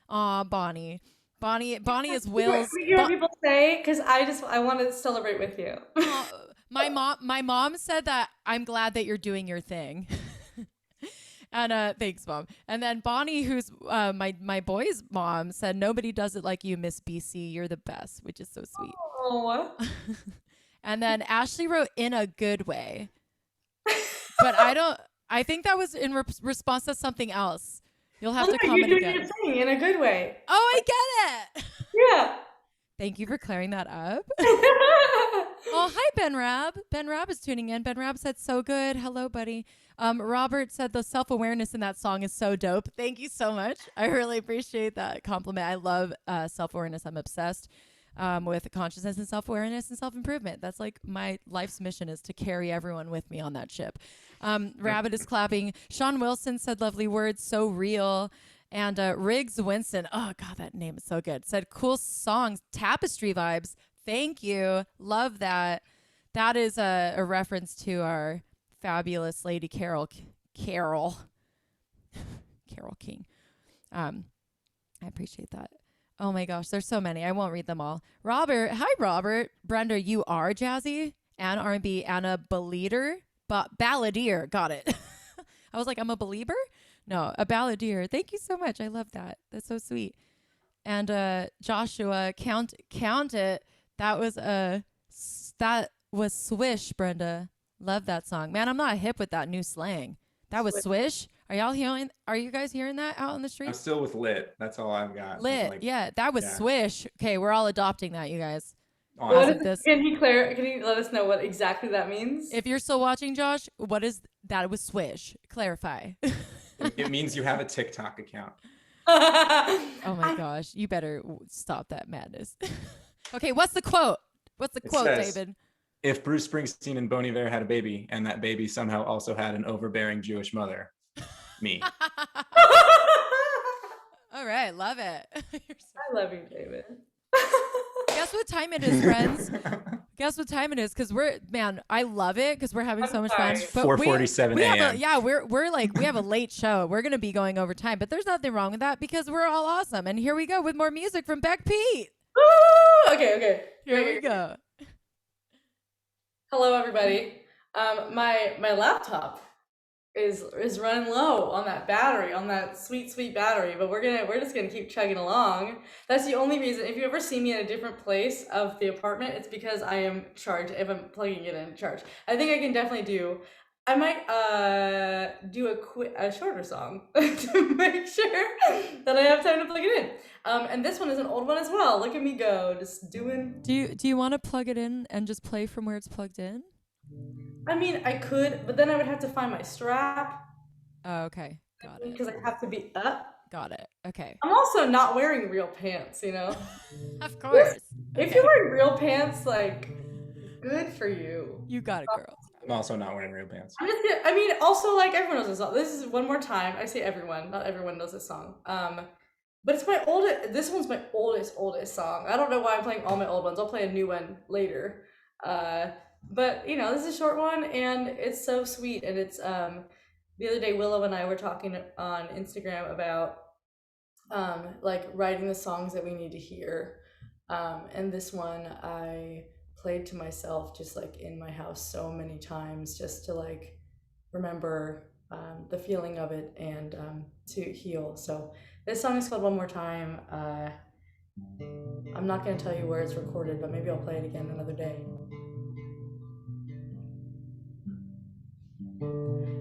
Aw, Bonnie. Bonnie is Will's. We hear what people say because I want to celebrate with you. My mom said that I'm glad that you're doing your thing. And thanks, Mom. And then Bonnie, who's my boy's mom, said, nobody does it like you, Miss BC. You're the best, which is so sweet. Oh. And then Ashley wrote in a good way. But I think that was in response to something else. You'll have to comment you're again. doing your thing in a good way. Oh, I get it. Yeah. Thank you for clearing that up. Oh, hi, Ben Rab. Ben Rab is tuning in. Ben Rab said, so good. Hello, buddy. Robert said the self-awareness in that song is so dope. Thank you so much. I really appreciate that compliment. I love self-awareness. I'm obsessed with consciousness and self-awareness and self-improvement. That's like my life's mission, is to carry everyone with me on that ship. Rabbit is clapping. Sean Wilson said lovely words. So real. And Riggs Winston, oh God, that name is so good, said cool songs, tapestry vibes. Thank you. Love that. That is a reference to our fabulous Lady Carol King. I appreciate that. Oh my gosh, there's so many. I won't read them all. Robert, hi Robert. Brenda, you are jazzy and R&B and a balladeer. Got it. I was like, I'm a believer? No, a balladeer. Thank you so much. I love that. That's so sweet. And Joshua, count it. That was swish, Brenda. Love that song. Man, I'm not hip with that new slang. That was Swish. Are you guys hearing that out on the street? I'm still with lit. That's all I've got. Lit. Yeah, that was yeah. Swish. Okay, we're all adopting that, you guys. Can he let us know what exactly that means? If you're still watching, Josh, what is that? Was Swish. Clarify. It means you have a TikTok account. Oh my gosh, you better stop that madness. Okay, what's the quote? What's the quote, David? If Bruce Springsteen and Bon Iver had a baby, and that baby somehow also had an overbearing Jewish mother, me. All right, love it. I love you, David. Guess what time it is, friends? Guess what time it is? Because I love it because we're having so much fun. 4:47 a.m. Yeah, we're like, we have a late show. We're going to be going over time, but there's nothing wrong with that because we're all awesome. And here we go with more music from Beck Pete. Okay. Here we go. Hello, everybody. My laptop is running low on that battery, on that sweet battery, but we're just gonna keep chugging along. That's the only reason. If you ever see me in a different place of the apartment, it's because I am charged. If I'm plugging it in, charged. I think I can definitely do. I might do a shorter song to make sure that I have time to plug it in. And this one is an old one as well. Look at me go, just doing. Do you want to plug it in and just play from where it's plugged in? I mean, I could, but then I would have to find my strap. Oh, okay. Got it. Because I have to be up. Got it. Okay. I'm also not wearing real pants, you know? Of course. If you're wearing real pants, like, good for you. You got it, girl. I'm also not wearing real pants. I mean, also, like, everyone knows this song. This is one more time. I say everyone. Not everyone knows this song. But it's my oldest. This one's my oldest song. I don't know why I'm playing all my old ones. I'll play a new one later. But you know, this is a short one, and it's so sweet. And it's the other day, Willow and I were talking on Instagram about like writing the songs that we need to hear. And this one I played to myself, just like in my house so many times, just to like remember the feeling of it and to heal. So this song is called One More Time. I'm not going to tell you where it's recorded, but maybe I'll play it again another day.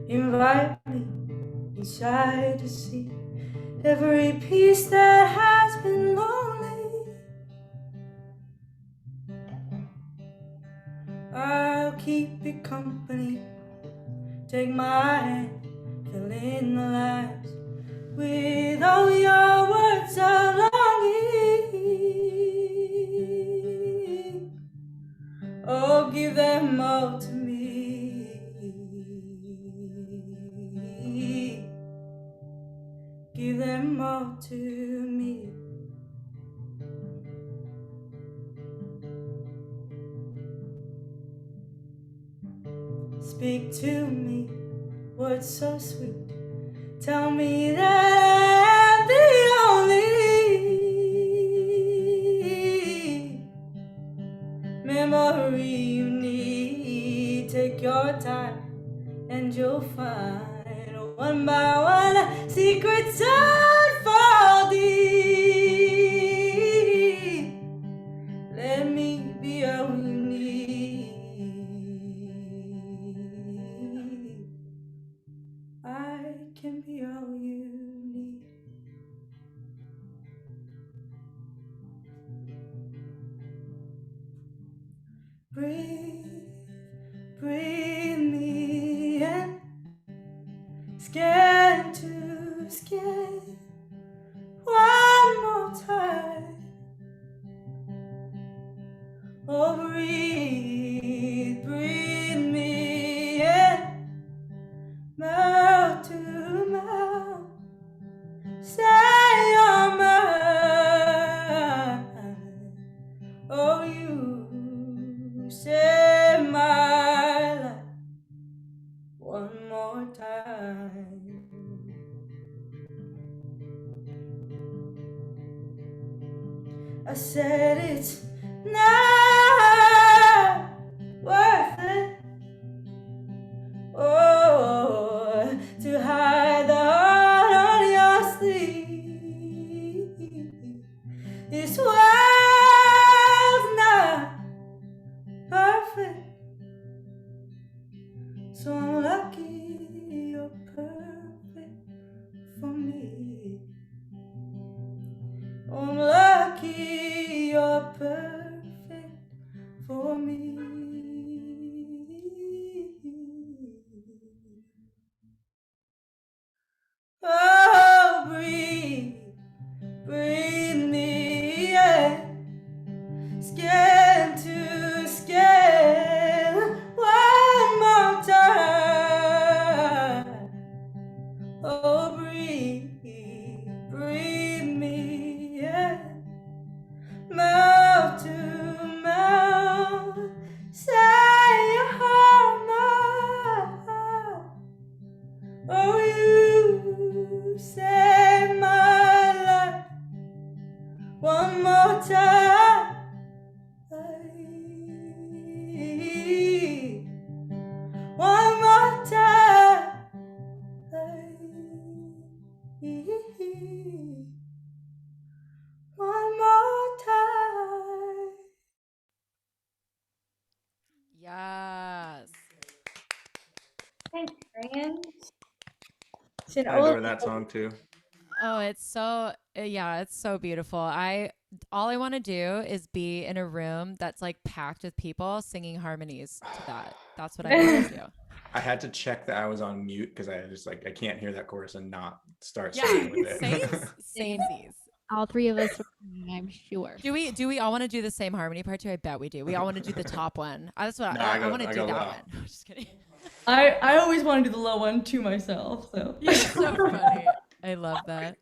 Invite me inside to see every piece that has been lonely. I'll keep you company. Take my hand, fill in the lines with all your words of longing. Oh, give them all to me. Give them all to me. Speak to me, words so sweet. Tell me that I'm the only memory you need. Take your time and you'll find one by one secrets unfolding. Let me be all you need. I can be all you need. Breathe me in. Skin to skin, one more time. Oh, breathe me in, mouth to mouth. Say you're mine. Oh, you save my life one more time. I said it's not worth it. Oh, to hide the heart on your sleeve. This world's not perfect. So breathe, breathe me in, mouth to mouth. Say your heart, my heart. Oh, you saved my life one more time. One more time. One more time. Yes. Thanks, Fran. I adore that song too. Oh, it's so yeah, it's so beautiful. All I want to do is be in a room that's like packed with people singing harmonies to that. That's what I want to do. I had to check that I was on mute because I just like I can't hear that chorus and not start Yeah, singing with it. samesies. All three of us were singing, I'm sure. Do we all want to do the same harmony part too? I bet we do. We all want to do the top one. That's what I want to do that one. I'm just kidding. I always want to do the low one to myself. So Yeah, it's so funny. I love that.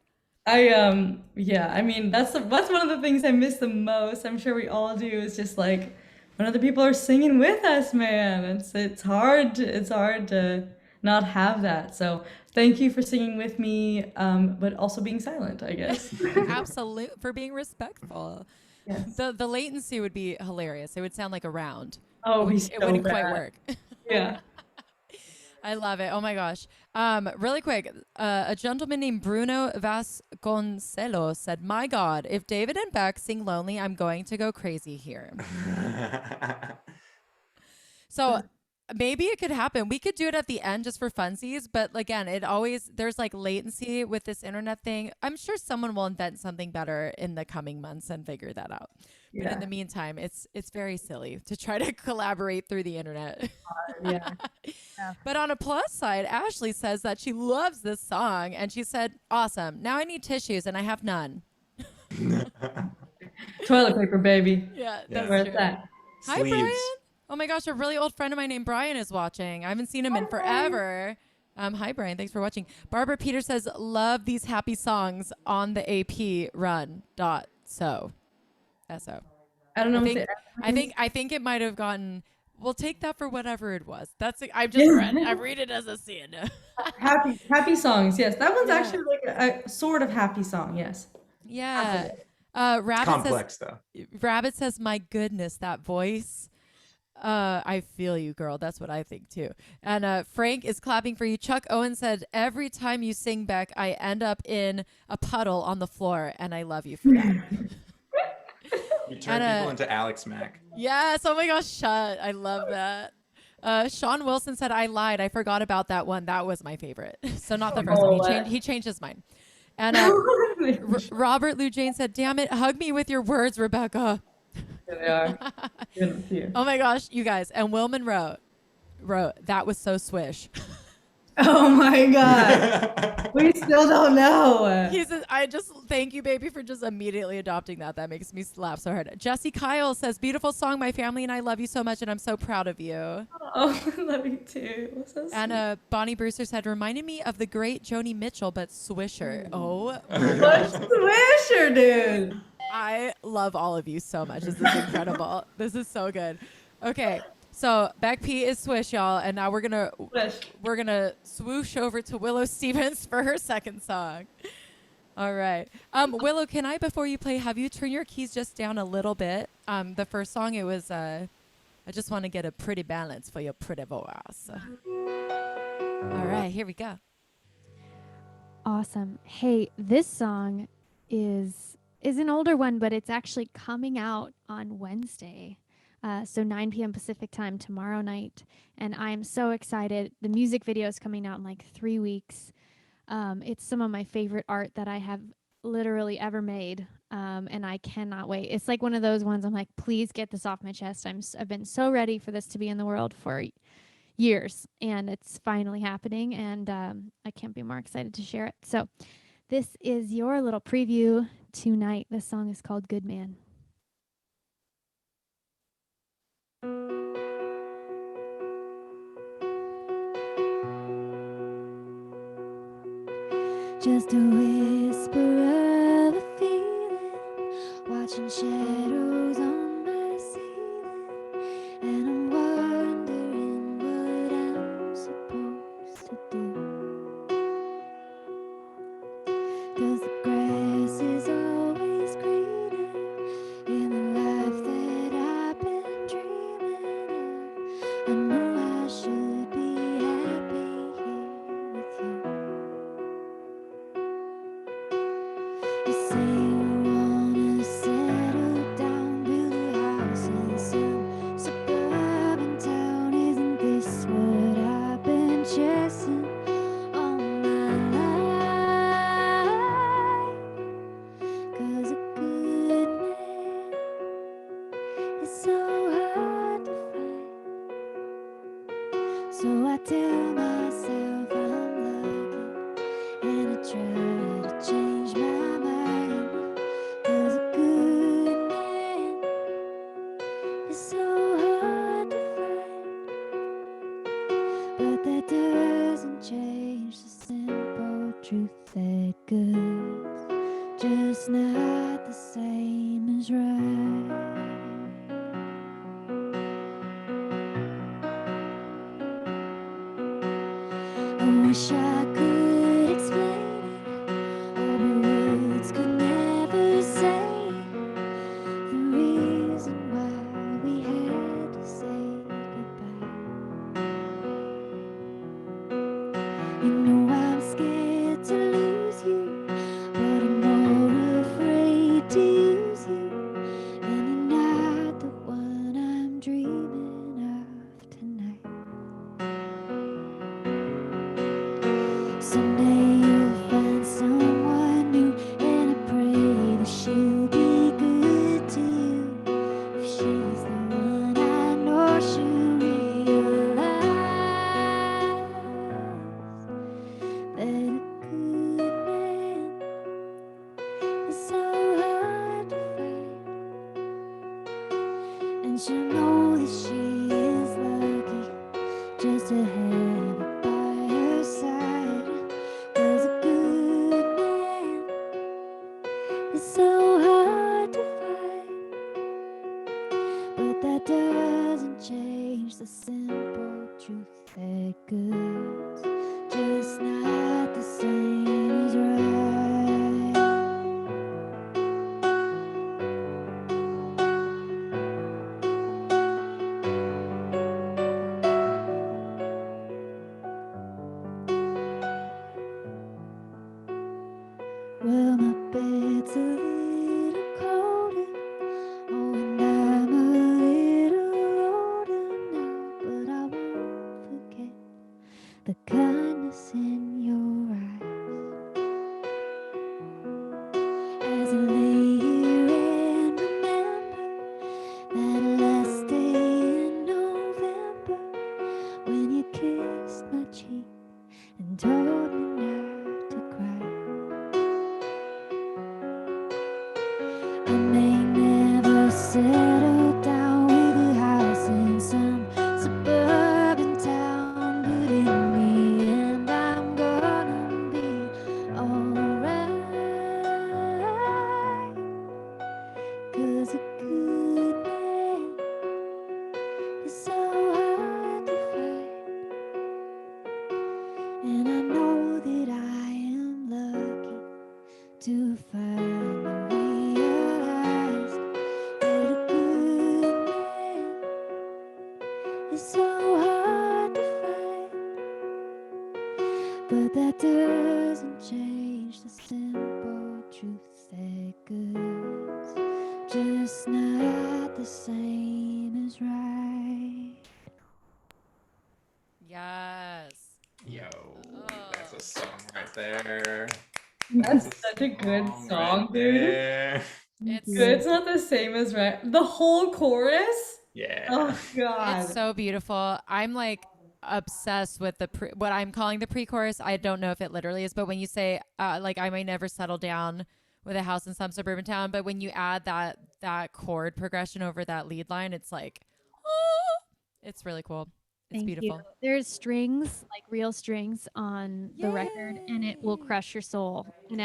Yeah, I mean that's one of the things I miss the most. I'm sure we all do, is just like when other people are singing with us, man. It's hard to not have that. So thank you for singing with me, but also being silent, I guess. Absolute for being respectful. Yes. The latency would be hilarious. It would sound like a round. Oh, It wouldn't quite work. Yeah. I love it. Oh my gosh. Really quick, a gentleman named Bruno Vasconcelos said, "My God, if David and Beck sing Lonely, I'm going to go crazy here." So maybe it could happen. We could do it at the end just for funsies, but again, there's like latency with this internet thing. I'm sure someone will invent something better in the coming months and figure that out. But in the meantime, it's very silly to try to collaborate through the internet. Yeah. But on a plus side, Ashley says that she loves this song, and she said, "Awesome. Now I need tissues, and I have none." Toilet paper, baby. Yeah, Yeah. that's Where's true. that? Hi, Sleeves. Brian. Oh my gosh, a really old friend of mine named Brian is watching. I haven't seen him in forever. Hi, Brian. Thanks for watching. Barbara Peter says, "Love these happy songs on the AP run. So. So. I don't know. I think it might have gotten. We'll take that for whatever it was. I've just read. I read it as a sin. Happy songs. Yes, that one's actually like a sort of happy song. Yes. Yeah. It's Rabbit complex says, though. Rabbit says, "My goodness, that voice." I feel you, girl. That's what I think too. And Frank is clapping for you. Chuck Owen said, "Every time you sing, Beck, I end up in a puddle on the floor, and I love you for that." You turn people into Alex Mack. Yes. Oh my gosh, shut. I love that. Sean Wilson said, "I lied. I forgot about that one. That was my favorite." So not the first one. He changed his mind. And Robert Lou Jane said, "Damn it, hug me with your words, Rebecca." Here they are. Oh my gosh, you guys. And Will Monroe wrote, "That was so swish." Oh my God. We still don't know. He says, "I just thank you, baby, for just immediately adopting that. That makes me laugh so hard." Jesse Kyle says, "Beautiful song. My family and I love you so much, and I'm so proud of you." Oh, I love you too. So And Bonnie Brewster said, "Reminded me of the great Joni Mitchell, but swisher." Oh, Swisher, dude. I love all of you so much. This is incredible. This is so good. Okay. So Beck Pete is swish, y'all, and now we're gonna swoosh over to Willow Stephens for her second song. All right, Willow, can I, before you play, have you turn your keys just down a little bit? The first song, it was I just want to get a pretty balance for your pretty voice. All right, here we go. Awesome. Hey, this song is an older one, but it's actually coming out on Wednesday. So 9 p.m. Pacific time tomorrow night. And I'm so excited. The music video is coming out in like 3 weeks. It's some of my favorite art that I have literally ever made. And I cannot wait. It's like one of those ones I'm like, please get this off my chest. I've been so ready for this to be in the world for years. And it's finally happening. And I can't be more excited to share it. So this is your little preview tonight. This song is called Good Man. just a whisper of a feeling, watching shadows on my ceiling, and I'm wondering what I'm supposed to do. 'Cause the grass is always greener in the life that I've been dreaming of. I know I should be happy here with you. You say you wanna settle down, build a house in some suburban town. Isn't this what I've been chasing all my life? 'Cause a good man is so hard to find. So I tell myself I'm lucky, and I try to change my mind. 'Cause a good man is so hard to find. But that doesn't change the simple truth that good's just not the same as right. I wish I could explain it, all the words could never say the reason why we had to say goodbye. You know I'm scared to lose you, but I'm more afraid to use you, and you're not the one I'm dreaming of tonight. Someday you'll find someone new, and I pray that she'll be good to you. If she's the one, I know she'll realize that a good man is so hard to find. And she'll know that she is lucky just to have it by her side. 'Cause a good man is so hard to find. But that doesn't change the simple truth that good's just not the same as right. Well, my bed's a little colder, oh, and I'm a little older now, but I won't forget the kindness in your eyes. As I lay here and remember that last day in November, when you kissed my cheek and told me not to cry. I may never settle down with a house in some suburban town, but in the end I'm gonna be alright. 'Cause a good man is so hard to find. And I know that I am lucky to finally realize that a good man is so hard to find. But that doesn't change the simple truth that good's just not the same as right. Yes. Yo, that's a song right there. That's a such a good song song, right dude. there. It's Good's not the same as right. The whole chorus? Yeah. Oh, God. It's so beautiful. I'm like obsessed with the what I'm calling the pre-chorus. I don't know if it literally is, but when you say like I may never settle down with a house in some suburban town, but when you add that chord progression over that lead line, it's like, oh, it's really cool. It's Thank you. beautiful. There's strings, like real strings on the record, and it will Yay. crush your soul. And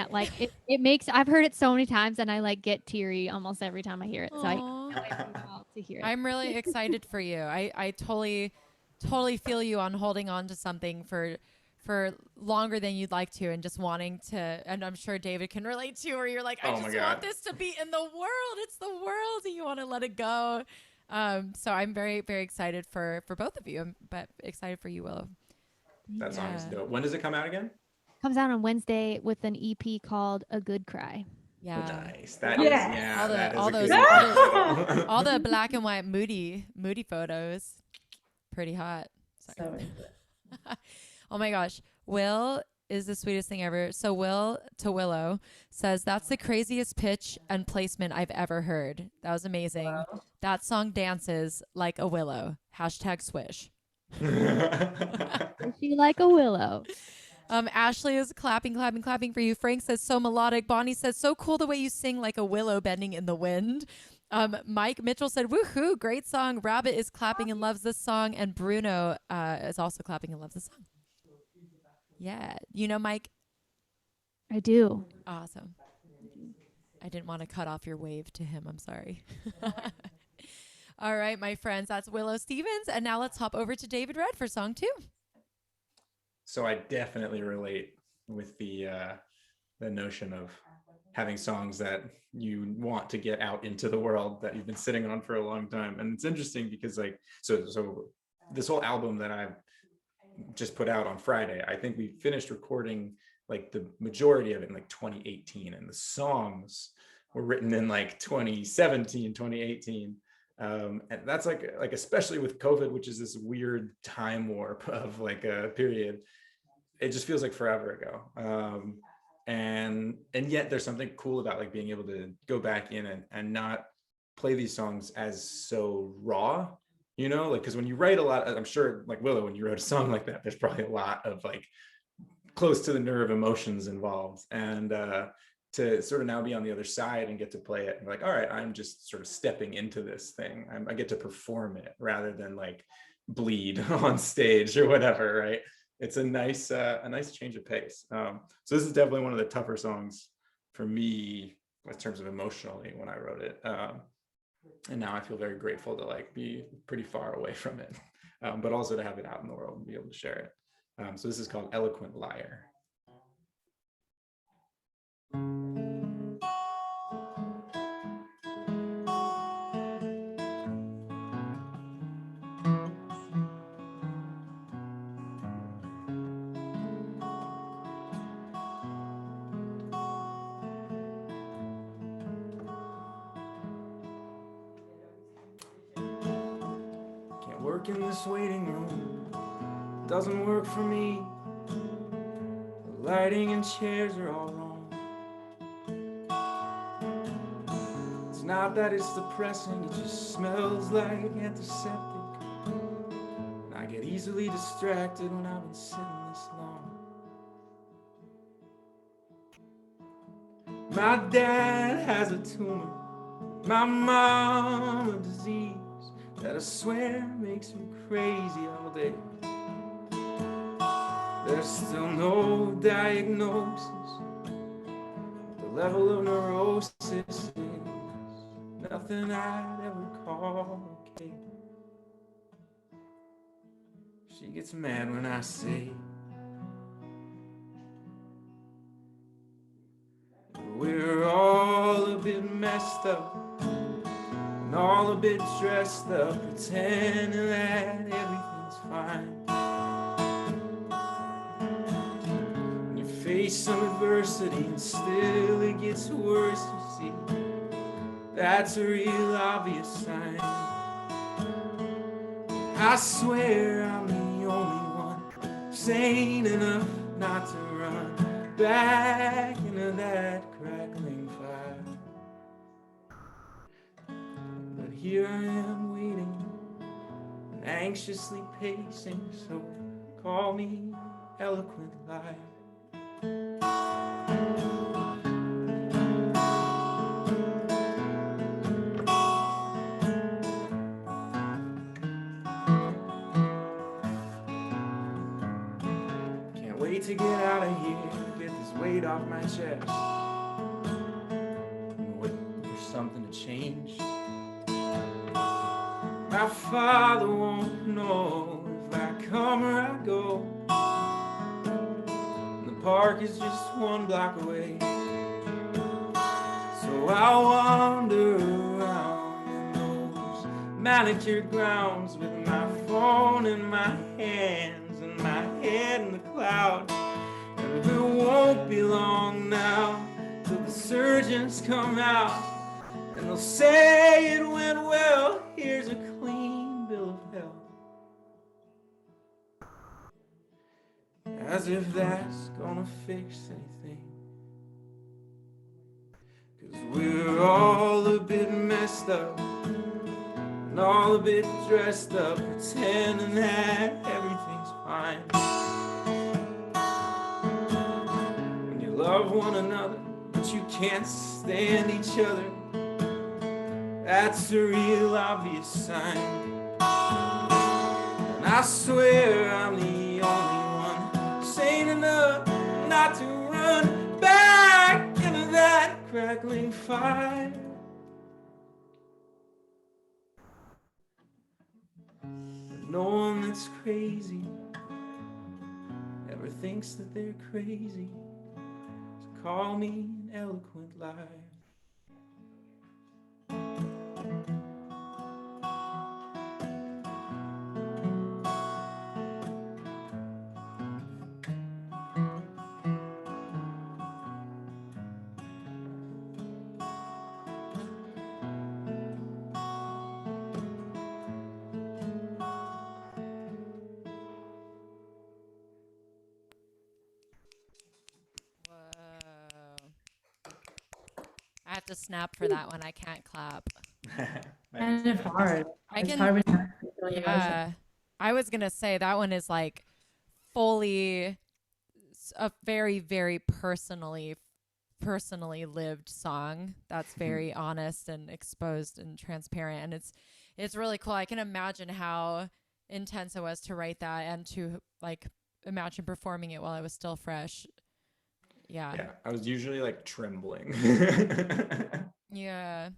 it makes, I've heard it so many times and I like get teary almost every time I hear it. So I Aw. can't wait for you all to hear it. I'm really excited for you. I totally feel you on holding on to something for longer than you'd like to and just wanting to, and I'm sure David can relate to, where you're like, I Oh my just want God. this to be in the world. It's the world and you want to let it go. So I'm very, very excited for both of you, but excited for you, Willow. That song is Yeah. dope. When does it come out again? Comes out on Wednesday with an EP called A Good Cry. Yeah. Nice. That is, Yes. yeah, All the- that is all a those- good all EP title. All the black and white moody photos. Pretty hot. Sorry. So Oh my gosh. Will is the sweetest thing ever. So Will to Willow says, that's the craziest pitch and placement I've ever heard. That was amazing. Wow. That song dances like a willow. Hashtag swish. Is she like a willow? Ashley is clapping for you. Frank says, so melodic. Bonnie says, so cool the way you sing like a willow bending in the wind. Mike Mitchell said, woohoo, great song. Rabbit is clapping and loves this song. And Bruno is also clapping and loves this song. Yeah. You know, Mike? I do. Awesome. I didn't want to cut off your wave to him. I'm sorry. All right, my friends, that's Willow Stephens. And now let's hop over to David Red for song 2. So I definitely relate with the notion of having songs that you want to get out into the world that you've been sitting on for a long time. And it's interesting because like, so this whole album that I've just put out on Friday, I think we finished recording like the majority of it in like 2018, and the songs were written in like 2017, 2018. And that's like especially with COVID, which is this weird time warp of like a period, it just feels like forever ago. And yet there's something cool about like being able to go back in and not play these songs as so raw, you know, like, because when you write a lot, I'm sure like Willow, when you wrote a song like that, there's probably a lot of like close to the nerve emotions involved. And to sort of now be on the other side and get to play it and like, all right, I'm just sort of stepping into this thing. I get to perform it rather than like bleed on stage or whatever, right? It's a nice change of pace. So this is definitely one of the tougher songs for me in terms of emotionally when I wrote it. And now I feel very grateful to like be pretty far away from it, but also to have it out in the world and be able to share it. So this is called Eloquent Liar. Can't work in this waiting room, doesn't work for me. The lighting and chairs are all wrong. It's not that it's depressing, it just smells like antiseptic. And I get easily distracted when I've been sitting this long. My dad has a tumor, my mom a disease that I swear makes me crazy all day. There's still no diagnosis. The level of neurosis is nothing I'd ever call okay. She gets mad when I say we're all a bit messed up and all a bit dressed up, pretending that everything's fine. Face some adversity and still it gets worse, you see. That's a real obvious sign. I swear I'm the only one sane enough not to run back into that crackling fire. But here I am waiting and anxiously pacing, so call me eloquent liar. to get out of here, get this weight off my chest. I'm waiting for something to change. My father won't know if I come or I go. And the park is just 1 block away. So I'll wander around in those manicured grounds with my phone in my hands and my head in the clouds. And it won't be long now till the surgeons come out and they'll say it went well. Here's a clean bill of health. As if that's gonna fix anything. 'Cause we're all a bit messed up and all a bit dressed up, pretending that everything's fine. When you love one another, but you can't stand each other, that's a real obvious sign. And I swear I'm the only one sane enough not to run back into that crackling fire. But no one that's crazy ever thinks that they're crazy. So call me an eloquent liar. I have to snap for that one. I can't clap. Kind of hard. I It's can. hard when you're feeling emotion. Yeah. I was gonna say that one is like fully a very, very personally lived song that's very honest and exposed and transparent, and it's really cool. I can imagine how intense it was to write that and to like imagine performing it while I was still fresh. Yeah, I was usually like trembling. Yeah,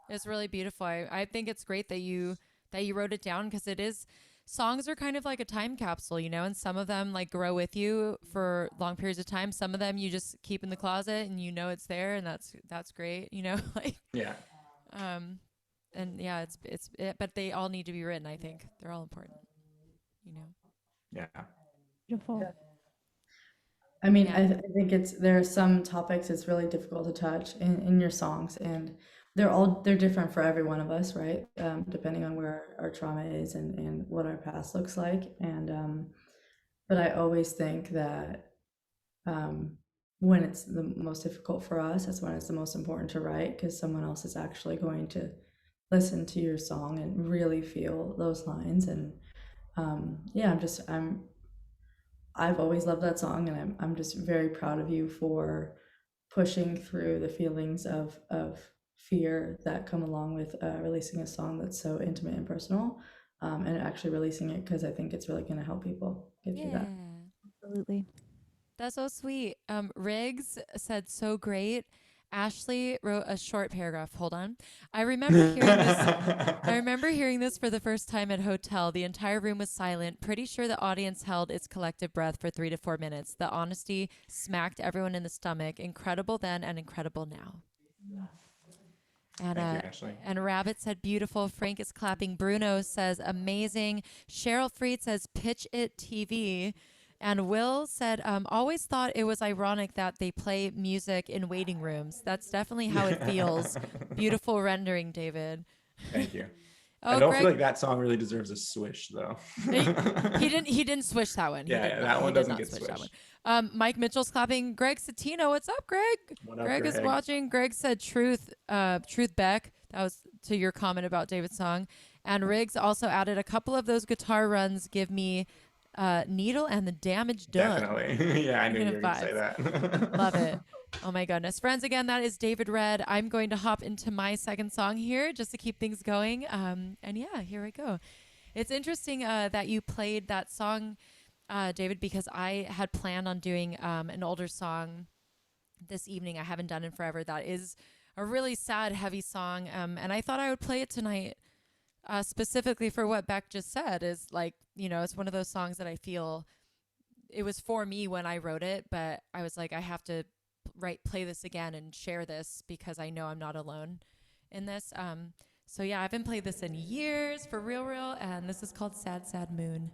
it's really beautiful. I think it's great that you wrote it down, because it is, songs are kind of like a time capsule, you know, and some of them like grow with you for long periods of time. Some of them you just keep in the closet and you know it's there, and that's great, you know, like Yeah. and yeah, but they all need to be written. I think they're all important, you know. Yeah. Beautiful. Yeah. I mean, Yeah. I think there are some topics it's really difficult to touch in your songs, and they're different for every one of us, right? Depending on where our trauma is and what our past looks like. And but I always think that when it's the most difficult for us, that's when it's the most important to write, because someone else is actually going to listen to your song and really feel those lines. And yeah, I've always loved that song, and I'm just very proud of you for pushing through the feelings of fear that come along with releasing a song that's so intimate and personal, and actually releasing it, because I think it's really going to help people get through that. Absolutely. That's so sweet. Riggs said so great. Ashley wrote a short paragraph. Hold on. I remember hearing this for the first time at hotel. The entire room was silent. Pretty sure the audience held its collective breath for 3 to 4 minutes. The honesty smacked everyone in the stomach. Incredible then and incredible now. And Thank you, Ashley. and Rabbit said beautiful. Frank is clapping. Bruno says amazing. Cheryl Freed says pitch it TV. And Will said, always thought it was ironic that they play music in waiting rooms. That's definitely how it feels. Beautiful rendering, David. Thank you. Oh, I don't Greg, feel like that song really deserves a swish, though. he didn't swish that one. Yeah, that one doesn't get swish that swished. one. Mike Mitchell's clapping. Greg Satino, what's up, Greg? What up, Greg is Greg? watching. Greg said truth Beck. That was to your comment about David's song. And Riggs also added a couple of those guitar runs give me Needle and the Damage Done. Definitely. Yeah, I knew you were going to say that. Love it. Oh my goodness. Friends, again, that is David Red. I'm going to hop into my second song here just to keep things going. And yeah, here we go. It's interesting that you played that song David, because I had planned on doing an older song this evening. I haven't done in forever. That is a really sad, heavy song. And I thought I would play it tonight specifically for what Beck just said is like, it's one of those songs that I feel it was for me when I wrote it, but I was like, I have to play this again and share this because I know I'm not alone in this. So yeah, I haven't played this in years for real, and this is called Sad, Sad Moon.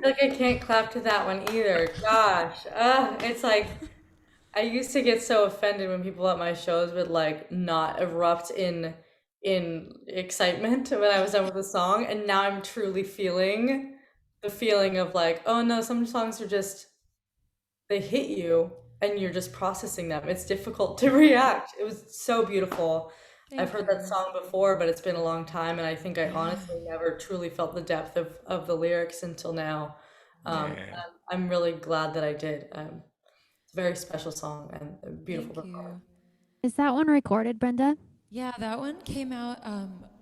Like I can't clap to that one either. Gosh, it's like I used to get so offended when people at my shows would like not erupt in excitement when I was done with a song, and now I'm truly feeling the feeling of like, oh no, some songs are just they hit you and you're just processing them. It's difficult to react. It was so beautiful. I've Thank heard that you. song before, but it's been a long time, and I think I Yeah. honestly never truly felt the depth of the lyrics until now. Yeah. I'm really glad that I did. It's a very special song and a beautiful Thank performance. you. Is that one recorded, Brenda? Yeah, that one came out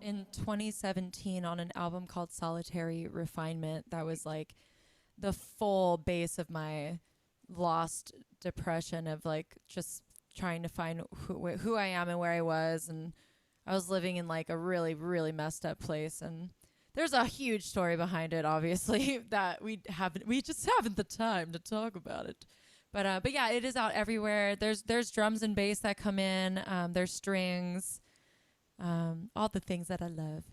in 2017 on an album called Solitary Refinement. That was like the full base of my lost depression of like just trying to find who I am and where I was. And I was living in like a really, really messed up place. And there's a huge story behind it, obviously, that we just haven't the time to talk about it. But yeah, it is out everywhere. There's drums and bass that come in. There's strings, all the things that I love.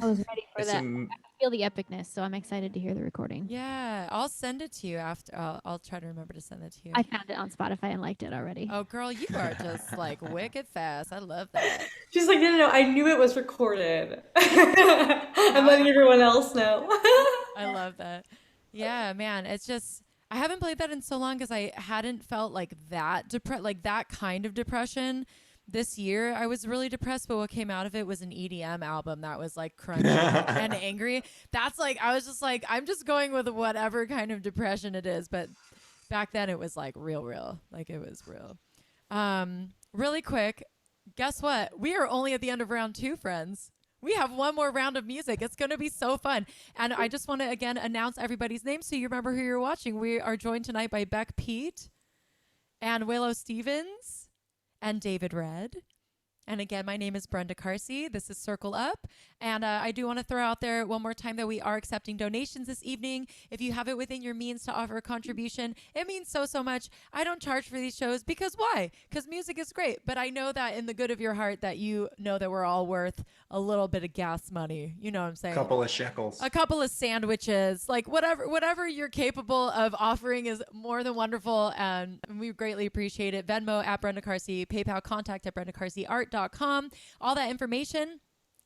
I was ready for It's that. I feel the epicness, so I'm excited to hear the recording. Yeah, I'll send it to you after. I'll try to remember to send it to you. I found it on Spotify and liked it already. Oh, girl, you are just like wicked fast. I love that. She's like, no, no, no, I knew it was recorded. I'm letting everyone else know. I love that. Yeah, man, it's just I haven't played that in so long because I hadn't felt like like that kind of depression. This year I was really depressed, but what came out of it was an EDM album that was like crunchy and angry. That's like I was just like I'm just going with whatever kind of depression it is, but back then it was like real. Like it was real. Really quick, guess what? We are only at the end of round 2, friends. We have one more round of music. It's going to be so fun. And I just want to again announce everybody's names so you remember who you're watching. We are joined tonight by Beck Pete and Willow Stephens and David Red. And again, my name is Brenda Carsey. This is Circle Up. And I do want to throw out there one more time that we are accepting donations this evening. If you have it within your means to offer a contribution, it means so much. I don't charge for these shows because why? Because music is great. But I know that in the good of your heart that you know that we're all worth a little bit of gas money. You know what I'm saying? couple of shekels. A couple of sandwiches, like whatever you're capable of offering is more than wonderful, and we greatly appreciate it. Venmo at Brenda Carsey, PayPal contact at BrendaCarseyArt.com. All that information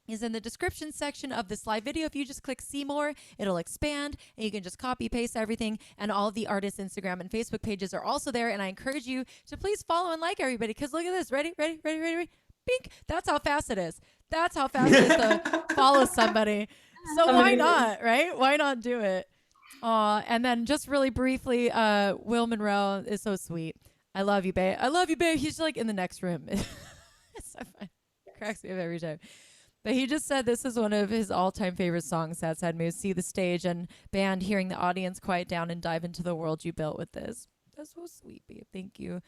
is in the description section of this live video. If you just click see more, it'll expand and you can just copy paste everything, and all of the artists' Instagram and Facebook pages are also there. And I encourage you to please follow and like everybody, because look at this. Ready? Bink. That's how fast it is. That's how fast it is to follow somebody. So why not, right? Why not do it? And then just really briefly, Will Monroe is so sweet. I love you, babe. I love you, babe. He's like in the next room. It's so fun. Cracks me up every time. But he just said this is one of his all-time favorite songs. That's had me see the stage and band, hearing the audience quiet down and dive into the world you built with this. That's so sweet, babe. Thank you.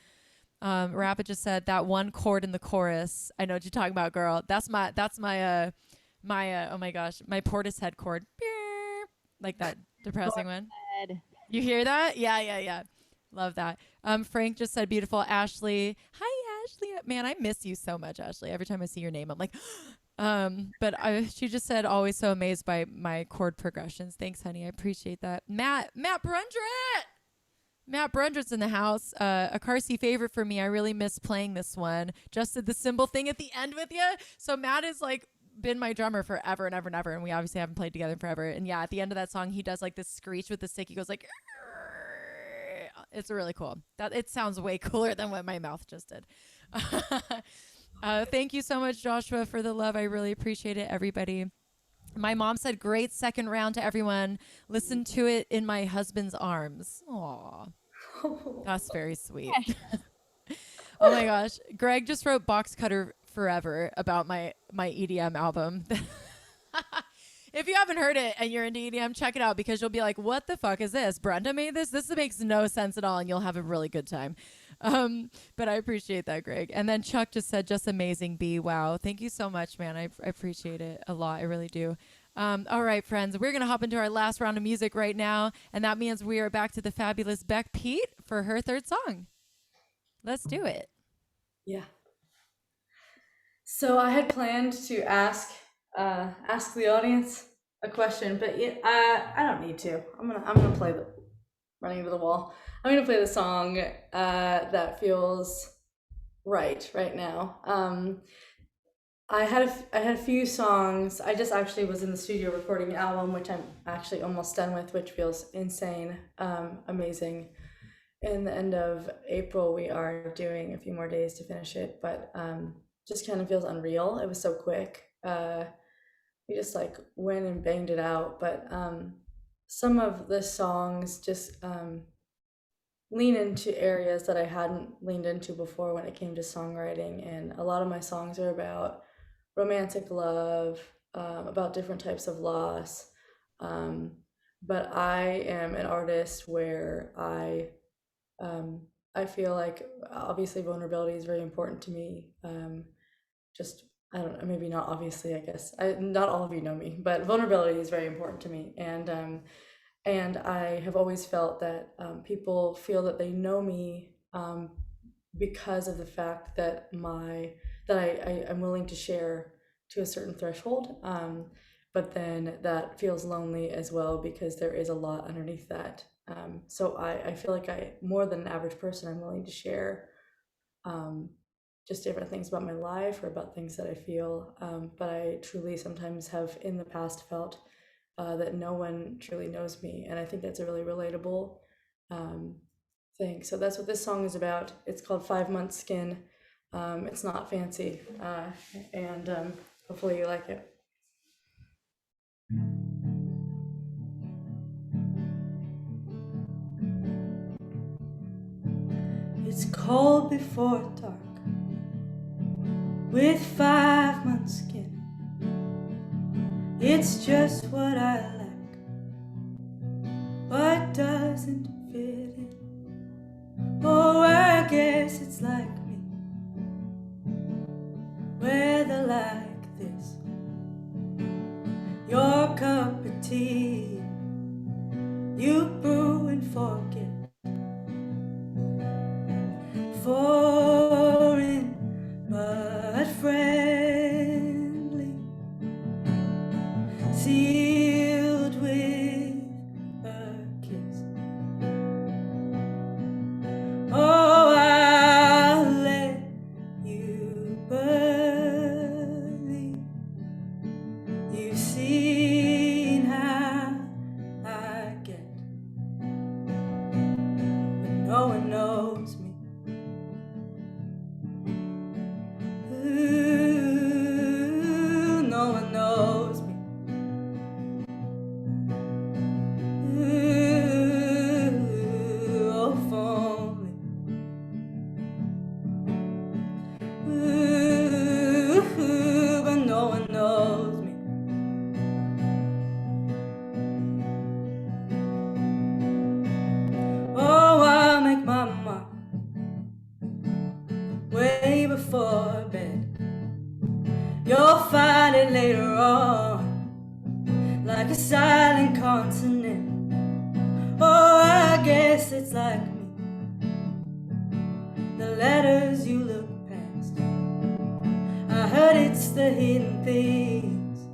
Rapid just said that one chord in the chorus. I know what you're talking about, girl. That's my oh my gosh, my Portishead chord. Like that depressing one. You hear that? Yeah. Love that. Frank just said beautiful. Ashley. Hi, Ashley. Man, I miss you so much, Ashley. Every time I see your name, I'm like, she just said always so amazed by my chord progressions. Thanks, honey. I appreciate that. Matt Brundrett's in the house. A Carsey favorite for me. I really miss playing this one. Just did the cymbal thing at the end with you. So Matt is like been my drummer forever and ever and ever, and we obviously haven't played together forever. And yeah, at the end of that song, he does like this screech with the stick. He goes like, it's really cool. That it sounds way cooler than what my mouth just did. Thank you so much, Joshua, for the love. I really appreciate it, everybody. My mom said, great second round to everyone. Listen to it in my husband's arms. Aw. That's very sweet. Oh my gosh. Greg just wrote Box Cutter Forever about my EDM album. If you haven't heard it and you're into EDM, check it out, because you'll be like, what the fuck is this? Brenda made this? This makes no sense at all, and you'll have a really good time. But I appreciate that, Greg. And then Chuck just said, just amazing, B. Wow. Thank you so much, man. I appreciate it a lot. I really do. All right, friends, we're going to hop into our last round of music right now. And that means we are back to the fabulous Beck Pete for her third song. Let's do it. Yeah. So I had planned to ask the audience a question, but I don't need to. I'm gonna play the running into the wall. I'm gonna play the song that feels right now. I had a few songs. I just actually was in the studio recording an album, which I'm actually almost done with, which feels insane, amazing. In the end of April, we are doing a few more days to finish it, but just kind of feels unreal. It was so quick. We just like went and banged it out, but some of the songs just lean into areas that I hadn't leaned into before when it came to songwriting, and a lot of my songs are about romantic love, about different types of loss. But I am an artist where I feel like obviously vulnerability is very important to me. Just I don't know, maybe not obviously. I guess not all of you know me, but vulnerability is very important to me, and I have always felt that people feel that they know me because of the fact that I'm willing to share to a certain threshold. But then that feels lonely as well because there is a lot underneath that. So I feel like more than an average person, I'm willing to share just different things about my life or about things that I feel. But I truly sometimes have in the past felt that no one truly knows me. And I think that's a really relatable thing. So that's what this song is about. It's called 5 Months Skin. It's not fancy. And hopefully you like it. It's cold before dark, with 5 months skin. It's just what I lack, but doesn't fit in. Oh, I guess it's like me, weather like this, your cup of tea, you brew and forget. Foreign but friendly, sealed with a kiss. Oh, I'll let you believe. You've seen how I get, but no one knows me. Ooh, no one knows me. Ooh, oh, if only. Ooh, but no one knows me. Oh, I'll make my mark way before bed. You'll find it later on, like a silent continent. Oh, I guess it's like me, the letters you look past. I heard it's the hidden things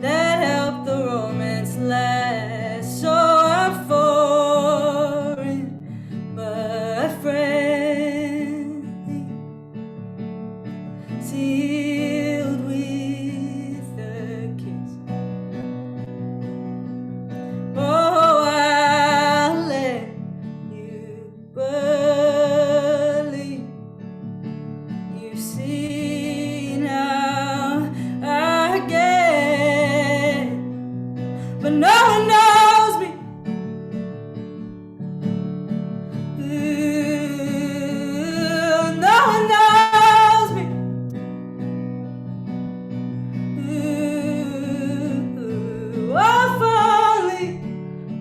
that help the romance last. So I'm foreign but friendly, sealed with a kiss. Oh, I'll let you believe. You've seen how I get, but no one knows me. Ooh, no one knows me. Ooh, oh, if only.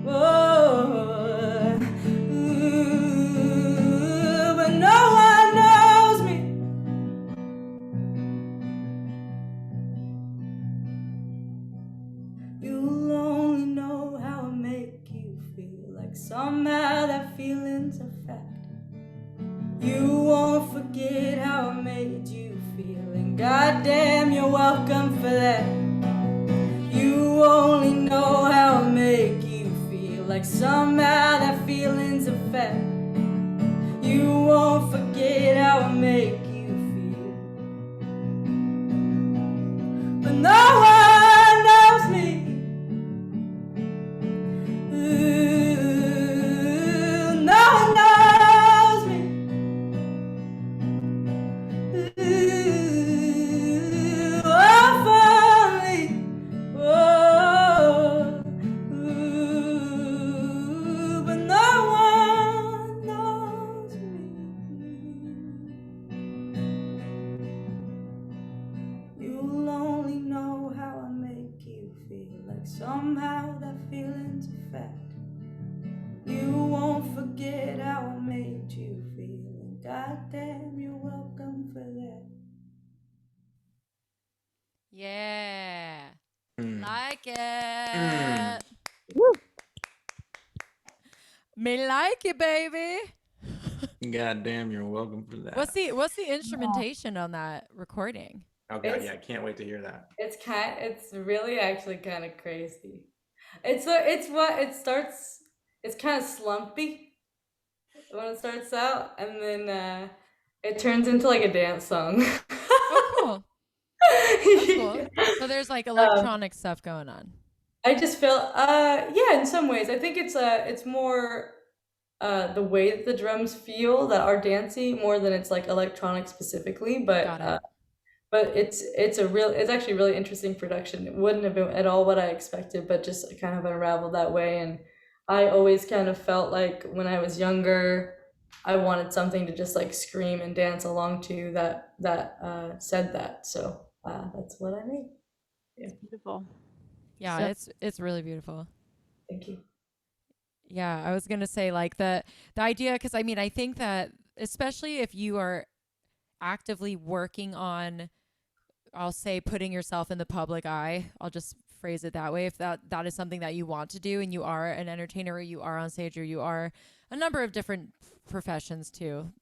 Oh, ooh, but no one knows me. You'll only know how I make you feel, like somehow that feeling's a fact. You won't forget how I made you feel, and goddamn, you're welcome for that. You only know how I make you feel, like somehow that feeling's a fact. like it. Woo. Me like it, baby. God damn, you're welcome for that. What's the instrumentation on that recording? Oh god, yeah, I can't wait to hear that. It's really actually kind of crazy. It's kind of slumpy when it starts out, and then it turns into like a dance song. Oh, cool. That's cool. So there's like electronic stuff going on. I just feel yeah, in some ways. I think it's more the way that the drums feel that are dancey more than it's like electronic specifically, Got it. but it's actually a really interesting production. It wouldn't have been at all what I expected, but just kind of unraveled that way. And I always kind of felt like when I was younger, I wanted something to just like scream and dance along to that said that. So that's what I made. It's beautiful. Yeah, So- it's really beautiful. Thank you. Yeah, I was gonna say like the idea, because I mean I think that especially if you are actively working on, I'll say, putting yourself in the public eye, I'll just phrase it that way, if that is something that you want to do and you are an entertainer or you are on stage or you are a number of different professions too,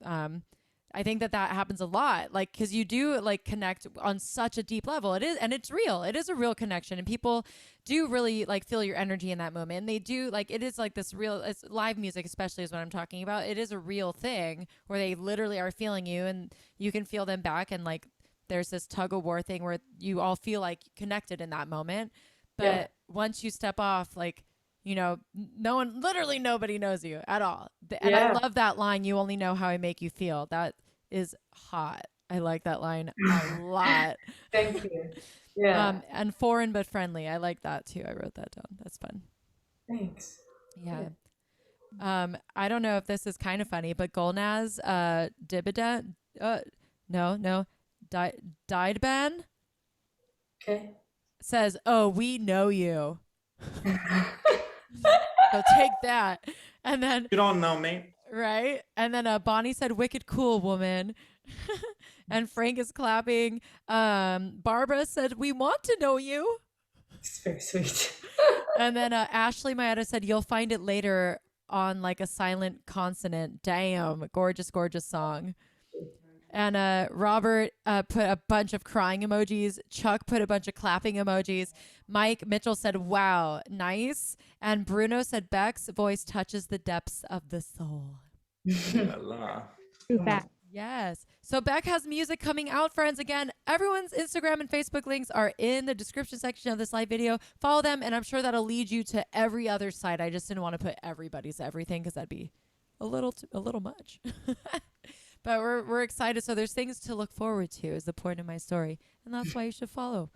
I think that happens a lot, like, because you do like connect on such a deep level. It is, and it's real. It is a real connection, and people do really like feel your energy in that moment. And they do, like, it is like this real. It's live music, especially, is what I'm talking about. It is a real thing where they literally are feeling you, and you can feel them back. And like, there's this tug of war thing where you all feel like connected in that moment. But once you step off, like, you know, literally nobody knows you at all. And I love that line, "You only know how I make you feel." That is hot. I like that line a lot. Thank you. Yeah. And foreign but friendly. I like that too. I wrote that down. That's fun. Thanks. Yeah. I don't know if this is kind of funny, but Golnaz Dibida, Diedban Okay. says, "Oh, we know you." So take that. And then You don't know me. right? And then Bonnie said, "Wicked cool, woman." And Frank is clapping. Barbara said, "We want to know you." It's very sweet. And then Ashley Maeda said, "You'll find it later on like a silent consonant." Damn, gorgeous, gorgeous song. And Robert put a bunch of crying emojis. Chuck put a bunch of clapping emojis. Mike Mitchell said, "Wow, nice." And Bruno said, "Beck's voice touches the depths of the soul." La, la. True fact. Yes. So Beck has music coming out, friends. Again, everyone's Instagram and Facebook links are in the description section of this live video. Follow them, and I'm sure that'll lead you to every other site. I just didn't want to put everybody's everything because that'd be a little much. But we're excited. So there's things to look forward to is the point of my story. And that's why you should follow.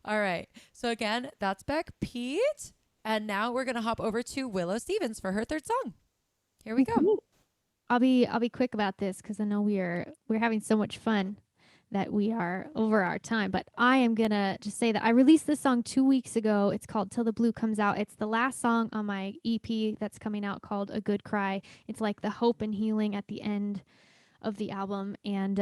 All right. So again, that's Beck Pete. And now we're going to hop over to Willow Stephens for her third song. Here we go. I'll be quick about this because I know we're having so much fun that we are over our time. But I am gonna just say that I released this song 2 weeks ago. It's called "Till the Blue Comes Out." It's the last song on my EP that's coming out called "A Good Cry." It's like the hope and healing at the end of the album. And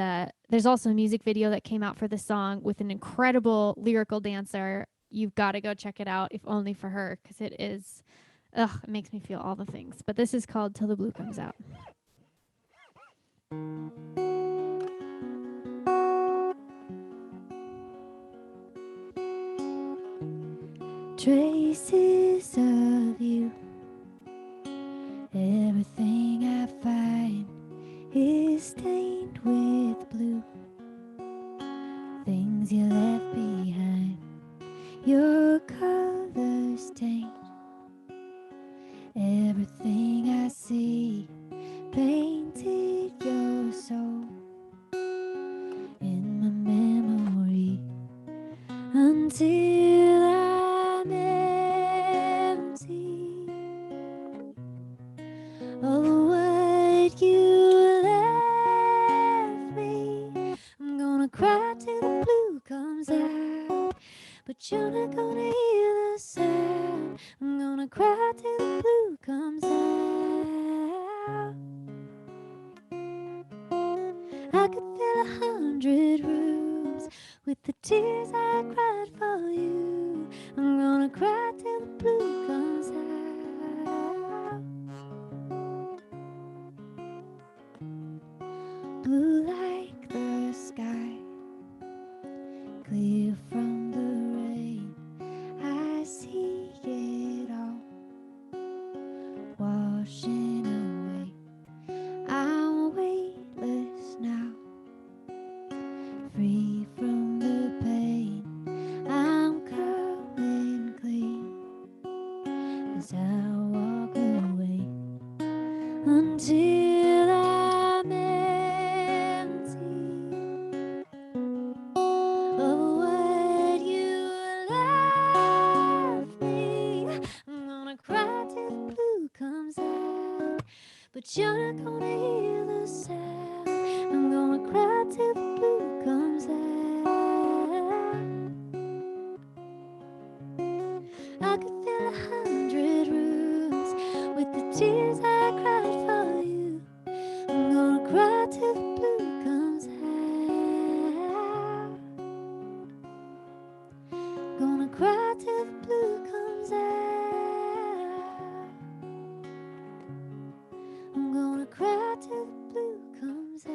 there's also a music video that came out for the song with an incredible lyrical dancer. You've got to go check it out, if only for her, because it is, it makes me feel all the things. But this is called "Till the Blue Comes Out." Traces of you, everything I find is stained with blue. Things you left behind, your color stained. Everything I see painted your soul in my memory until I'm empty of what you left me. I'm gonna cry till the blue comes out, but you're not gonna hear the sound. I'm gonna cry till the blue comes out. I could fill 100 rooms with the tears I cried for you. cry till the blue comes out. Blue like the sky, clear from the rain. I see it all washing away. I'm weightless now, free from the pain. I'm coming clean as I walk away until I'm empty of what you left me. I'm gonna cry till the blue comes out, but you're not gonna hear the sound. I'm gonna cry till the blue comes out. I could fill 100 rooms with the tears I cried for you. I'm gonna cry till the blue comes out. Gonna cry till the blue comes out. I'm gonna cry till the blue comes out.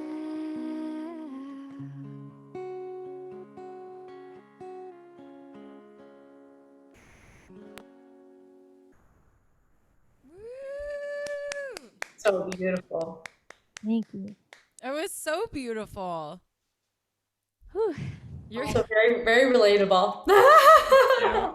Woo! So beautiful. Thank you. It was so beautiful. Whew. You're Also very, very relatable. Yeah.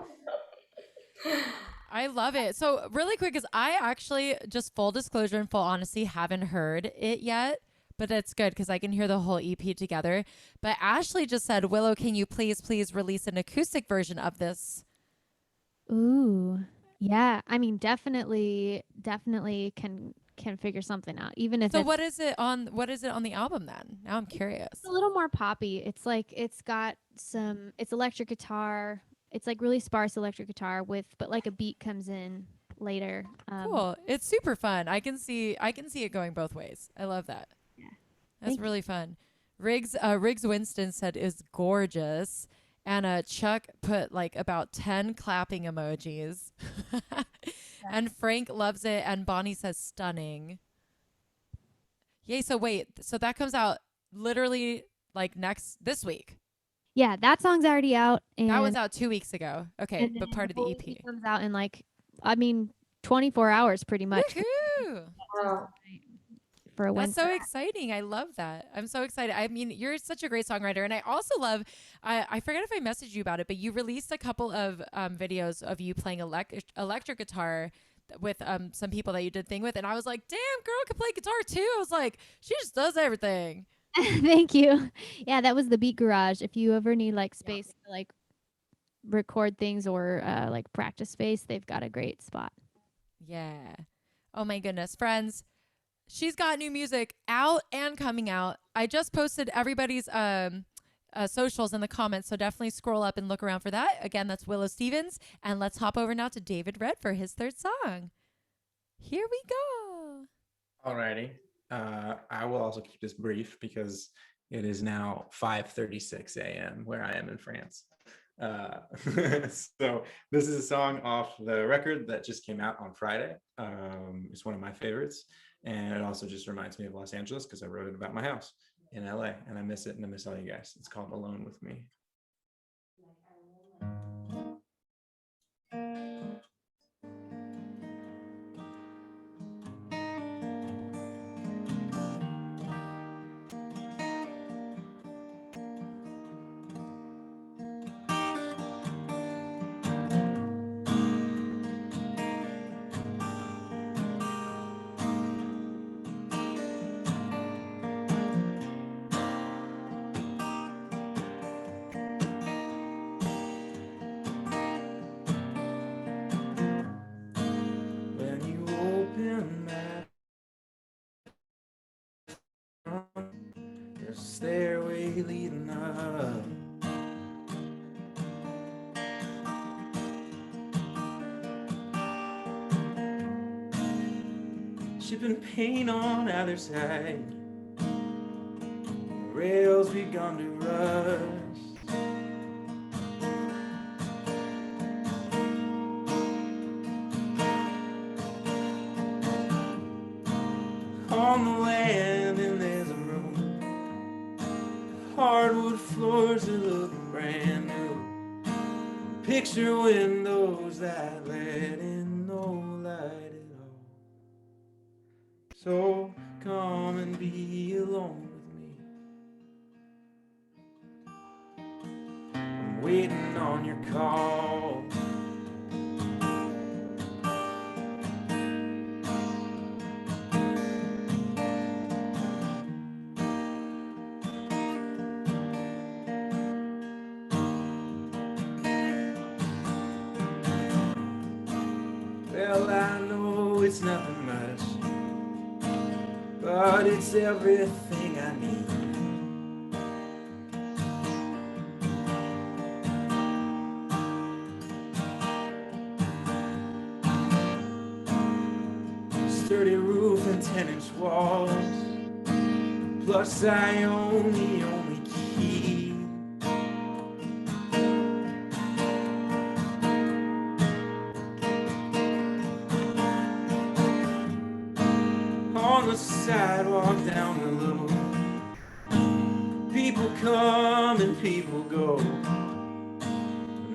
I love it. So really quick, because I actually, just full disclosure and full honesty, haven't heard it yet, but it's good because I can hear the whole EP together. But Ashley just said, Willow, can you please release an acoustic version of this? Ooh. Yeah. I mean, definitely can figure something out. Even if So it's what is it on the album then? Now I'm curious. a little more poppy. It's like it's electric guitar. It's like really sparse electric guitar but like a beat comes in later. Cool. It's super fun. I can see it going both ways. I love that. Yeah. That's Thank you. really fun. Riggs Winston said is gorgeous. And Chuck put like about 10 clapping emojis. And Frank loves it. And Bonnie says stunning. Yay. So wait. So that comes out literally like this week. Yeah, that song's already out, and That was out 2 weeks ago. Okay. and But then part the of the whole EP. comes out in 24 hours pretty much Woohoo! Wow. for a That's Wednesday. so exciting. I love that. I'm so excited. I mean, you're such a great songwriter. And I also love, I forget if I messaged you about it, but you released a couple of videos of you playing electric guitar with some people that you did thing with. And I was like, damn, girl can play guitar too. I was like, she just does everything. Thank you. Yeah, that was the Beat Garage. If you ever need like space to like record things or like practice space, they've got a great spot. Yeah. Oh my goodness, friends. She's got new music out and coming out. I just posted everybody's socials in the comments, so definitely scroll up and look around for that. Again, that's Willow Stephens. And let's hop over now to David Red for his third song. Here we go. Alrighty. I will also keep this brief because it is now 5:36 a.m. where I am in France. So this is a song off the record that just came out on Friday. It's one of my favorites. And it also just reminds me of Los Angeles because I wrote it about my house in LA and I miss it and I miss all you guys. It's called Alone With Me. Stairway leading up. Shipping paint on either side. Rails begun to rust. on the land and there's a room, hardwood floors that look brand new, picture windows that let in no light at all. So come and be alone with me, I'm waiting on your call. Well, I know it's nothing much, but it's everything I need. Sturdy roof and 10-inch walls, plus I own the only key. On the sidewalk down the low, people come and people go,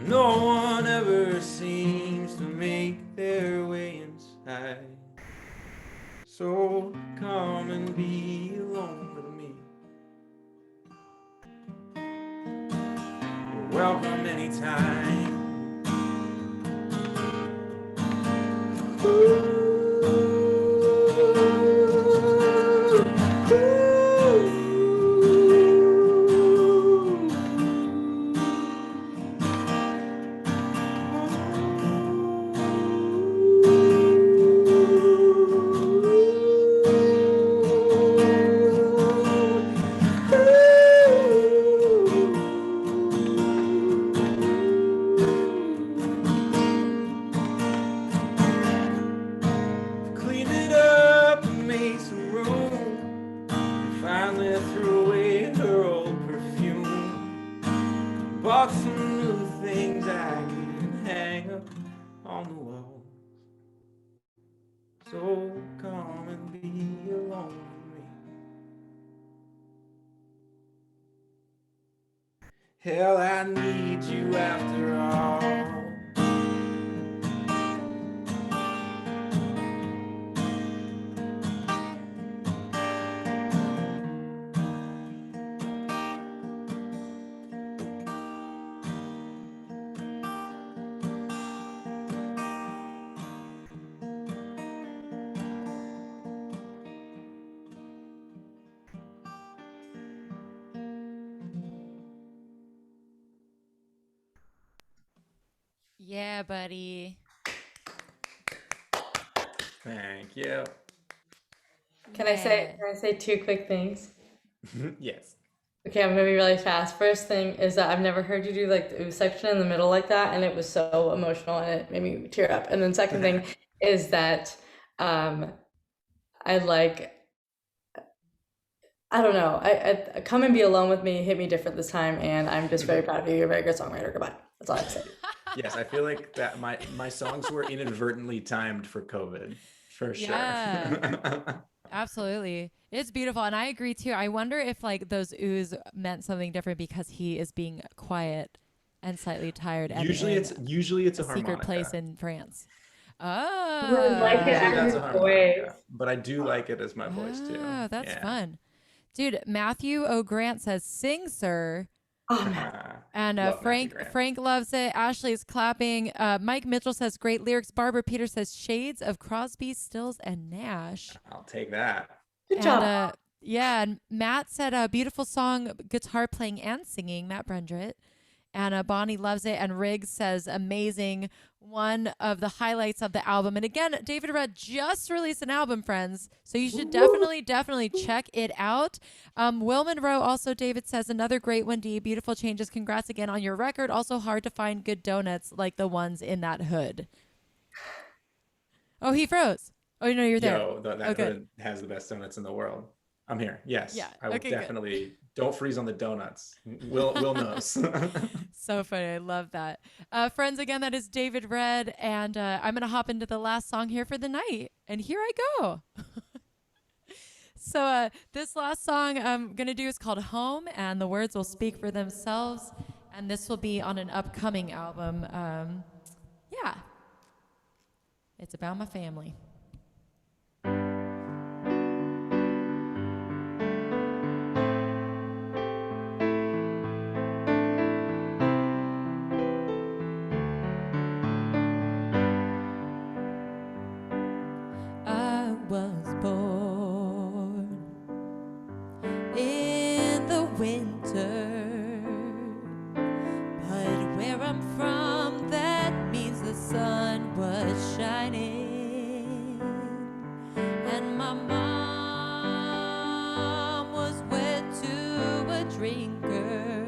no one ever seems to make their way inside. So come and be alone with me, you're welcome anytime. Ooh. Bought some new things I can hang up on the wall. So come and be alone with me. Hell, I need you after all. Yeah, buddy. Thank you. Can I say two quick things? Yes. Okay, I'm gonna be really fast. First thing is that I've never heard you do like the ooh section in the middle like that, and it was so emotional and it made me tear up. And then second thing is that I like, I don't know, I Come and Be Alone with Me hit me different this time, and I'm just very proud of you. You're a very good songwriter. Goodbye. That's all I have to say. Yes, I feel like that my songs were inadvertently timed for COVID, for sure. Yeah. Absolutely. It's beautiful. And I agree too. I wonder if like those oohs meant something different because he is being quiet and slightly tired. And usually in it's a secret harmonica. place in France. I really like it Oh, as That's his a harmonica, voice. but I do like it as my voice too. oh, that's Yeah. fun. Dude, Matthew O. Grant says, "Sing, sir." Oh man. And Love Matthew Grant. Frank loves it. Ashley is clapping. Mike Mitchell says, "Great lyrics." Barbara Peter says, "Shades of Crosby, Stills, and Nash." I'll take that. Good job. Yeah, and Matt said a beautiful song, guitar playing and singing, Matt Brendrit. And Bonnie loves it. And Riggs says, amazing. One of the highlights of the album. And again, David Red just released an album, friends. So you should definitely check it out. Will Monroe also, David says, another great one, D. Beautiful changes. Congrats again on your record. Also hard to find good donuts like the ones in that hood. Oh, he froze. Oh, no, you're there. Yo, that hood has the best donuts in the world. I'm here. Yes. Yeah. I will Okay, definitely don't freeze on the donuts. Will knows. So funny. I love that. Friends, again, that is David Red. And I'm going to hop into the last song here for the night. And here I go. So this last song I'm going to do is called Home, and the words will speak for themselves. And this will be on an upcoming album. Yeah. It's about my family. I was born in the winter, but where I'm from, that means the sun was shining, and my mom was wed to a drinker.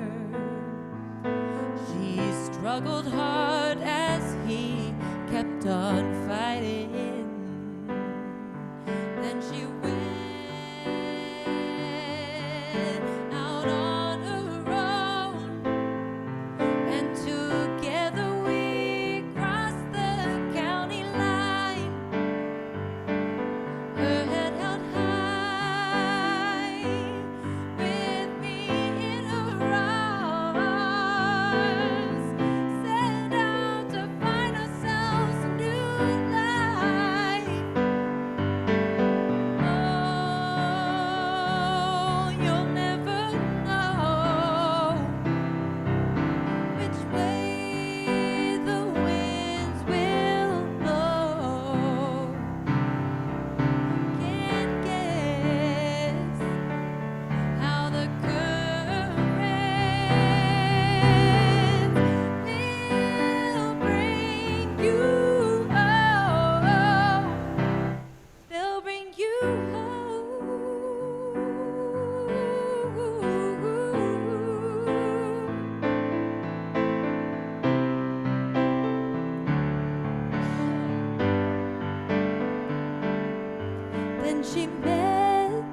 She struggled hard as he kept on fighting. Then she went out on her own, and together we crossed the county line. Her head held high, with me in her arms, set out to find ourselves a new life. Oh, you'll never know which way the winds will blow. Can't guess how the currents will bring you home. They'll bring you home. Then she met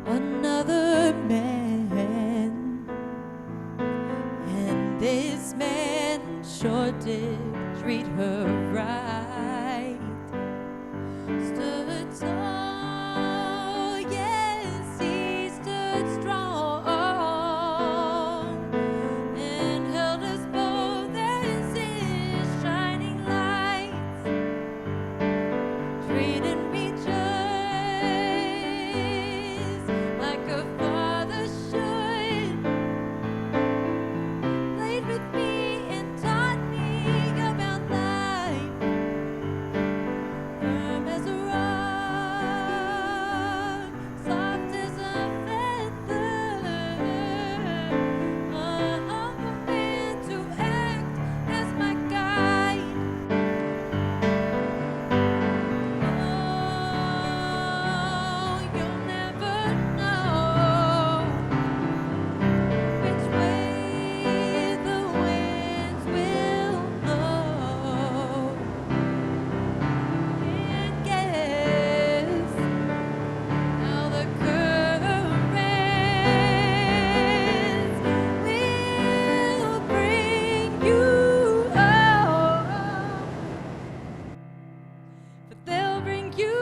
another man, and this man sure did treat her right. Stood tall, yes, he stood strong, and held us both as his shining lights. Treated me just like a father should. Played with me and taught me about life. Firm as a rock, soft as a feather. A humble man to act as my guide. Oh, you'll never know which way the winds will blow. Can't guess how the currents will bring you home, but they'll bring you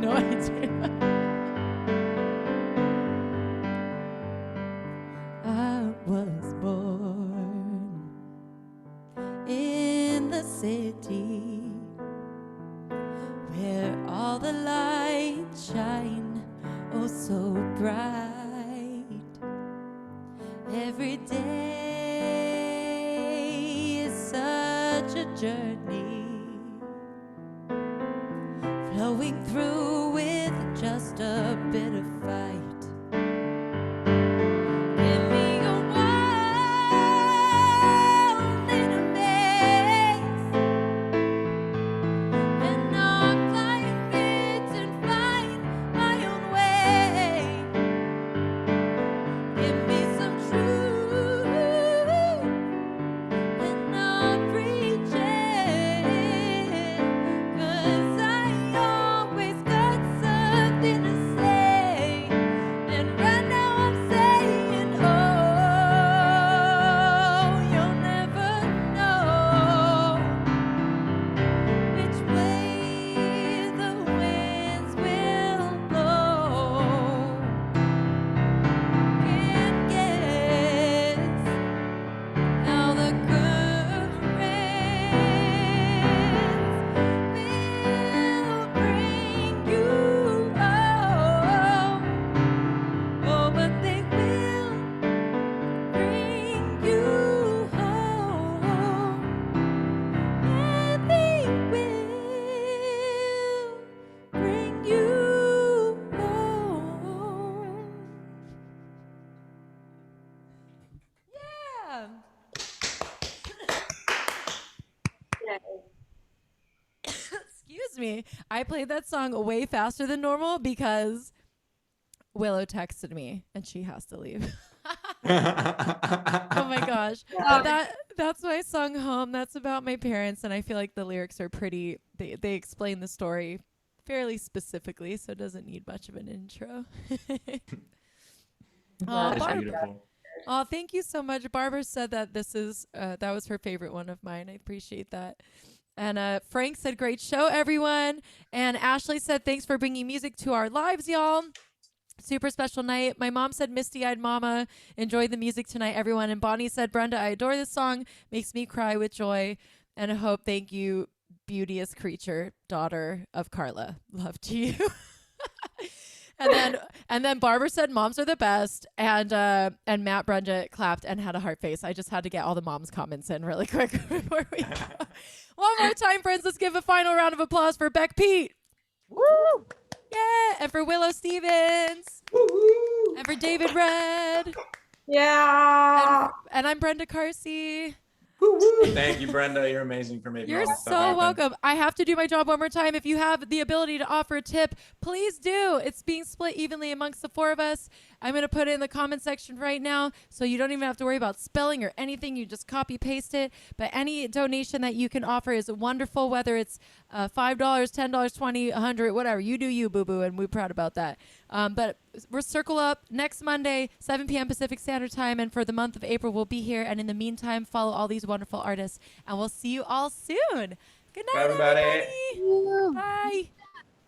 no idea. I was born in the city where all the lights shine oh so bright. Every day is such a journey, flowing through with just a bit of fight. Give me a world in a maze, and I'll climb it and find my own way. Give me some truth me. I played that song way faster than normal because Willow texted me and she has to leave. Oh my gosh. That's my song Home. That's about my parents, and I feel like the lyrics are pretty they explain the story fairly specifically, so it doesn't need much of an intro. That's beautiful. Oh, thank you so much. Barbara said that this is that was her favorite one of mine. I appreciate that. And Frank said, great show, everyone. And Ashley said, thanks for bringing music to our lives, y'all. Super special night. My mom said, misty-eyed mama. Enjoy the music tonight, everyone. And Bonnie said, Brenda, I adore this song. Makes me cry with joy. And I hope, thank you, beauteous creature, daughter of Carla. Love to you. And then Barbara said moms are the best, and Matt Brenda clapped and had a heart face. I just had to get all the moms comments in really quick before we go. One more time, friends. Let's give a final round of applause for Beck Pete. Woo! Yeah, and for Willow Stephens. Woo-hoo. And for David Red. Yeah. And I'm Brenda Carsey. Woo-hoo. Thank you, Brenda. You're amazing for making You're all this stuff so happen. welcome. I have to do my job one more time. If you have the ability to offer a tip, please do. It's being split evenly amongst the four of us. I'm going to put it in the comment section right now, so you don't even have to worry about spelling or anything. You just copy paste it. But any donation that you can offer is wonderful, whether it's $5, $10, $20, $100, whatever. You do you, boo-boo, and we're proud about that. But we'll circle up next Monday, 7 p.m. Pacific Standard Time, and for the month of April, we'll be here. And in the meantime, follow all these wonderful artists, and we'll see you all soon. Good night, Bye, everybody. everybody. Bye.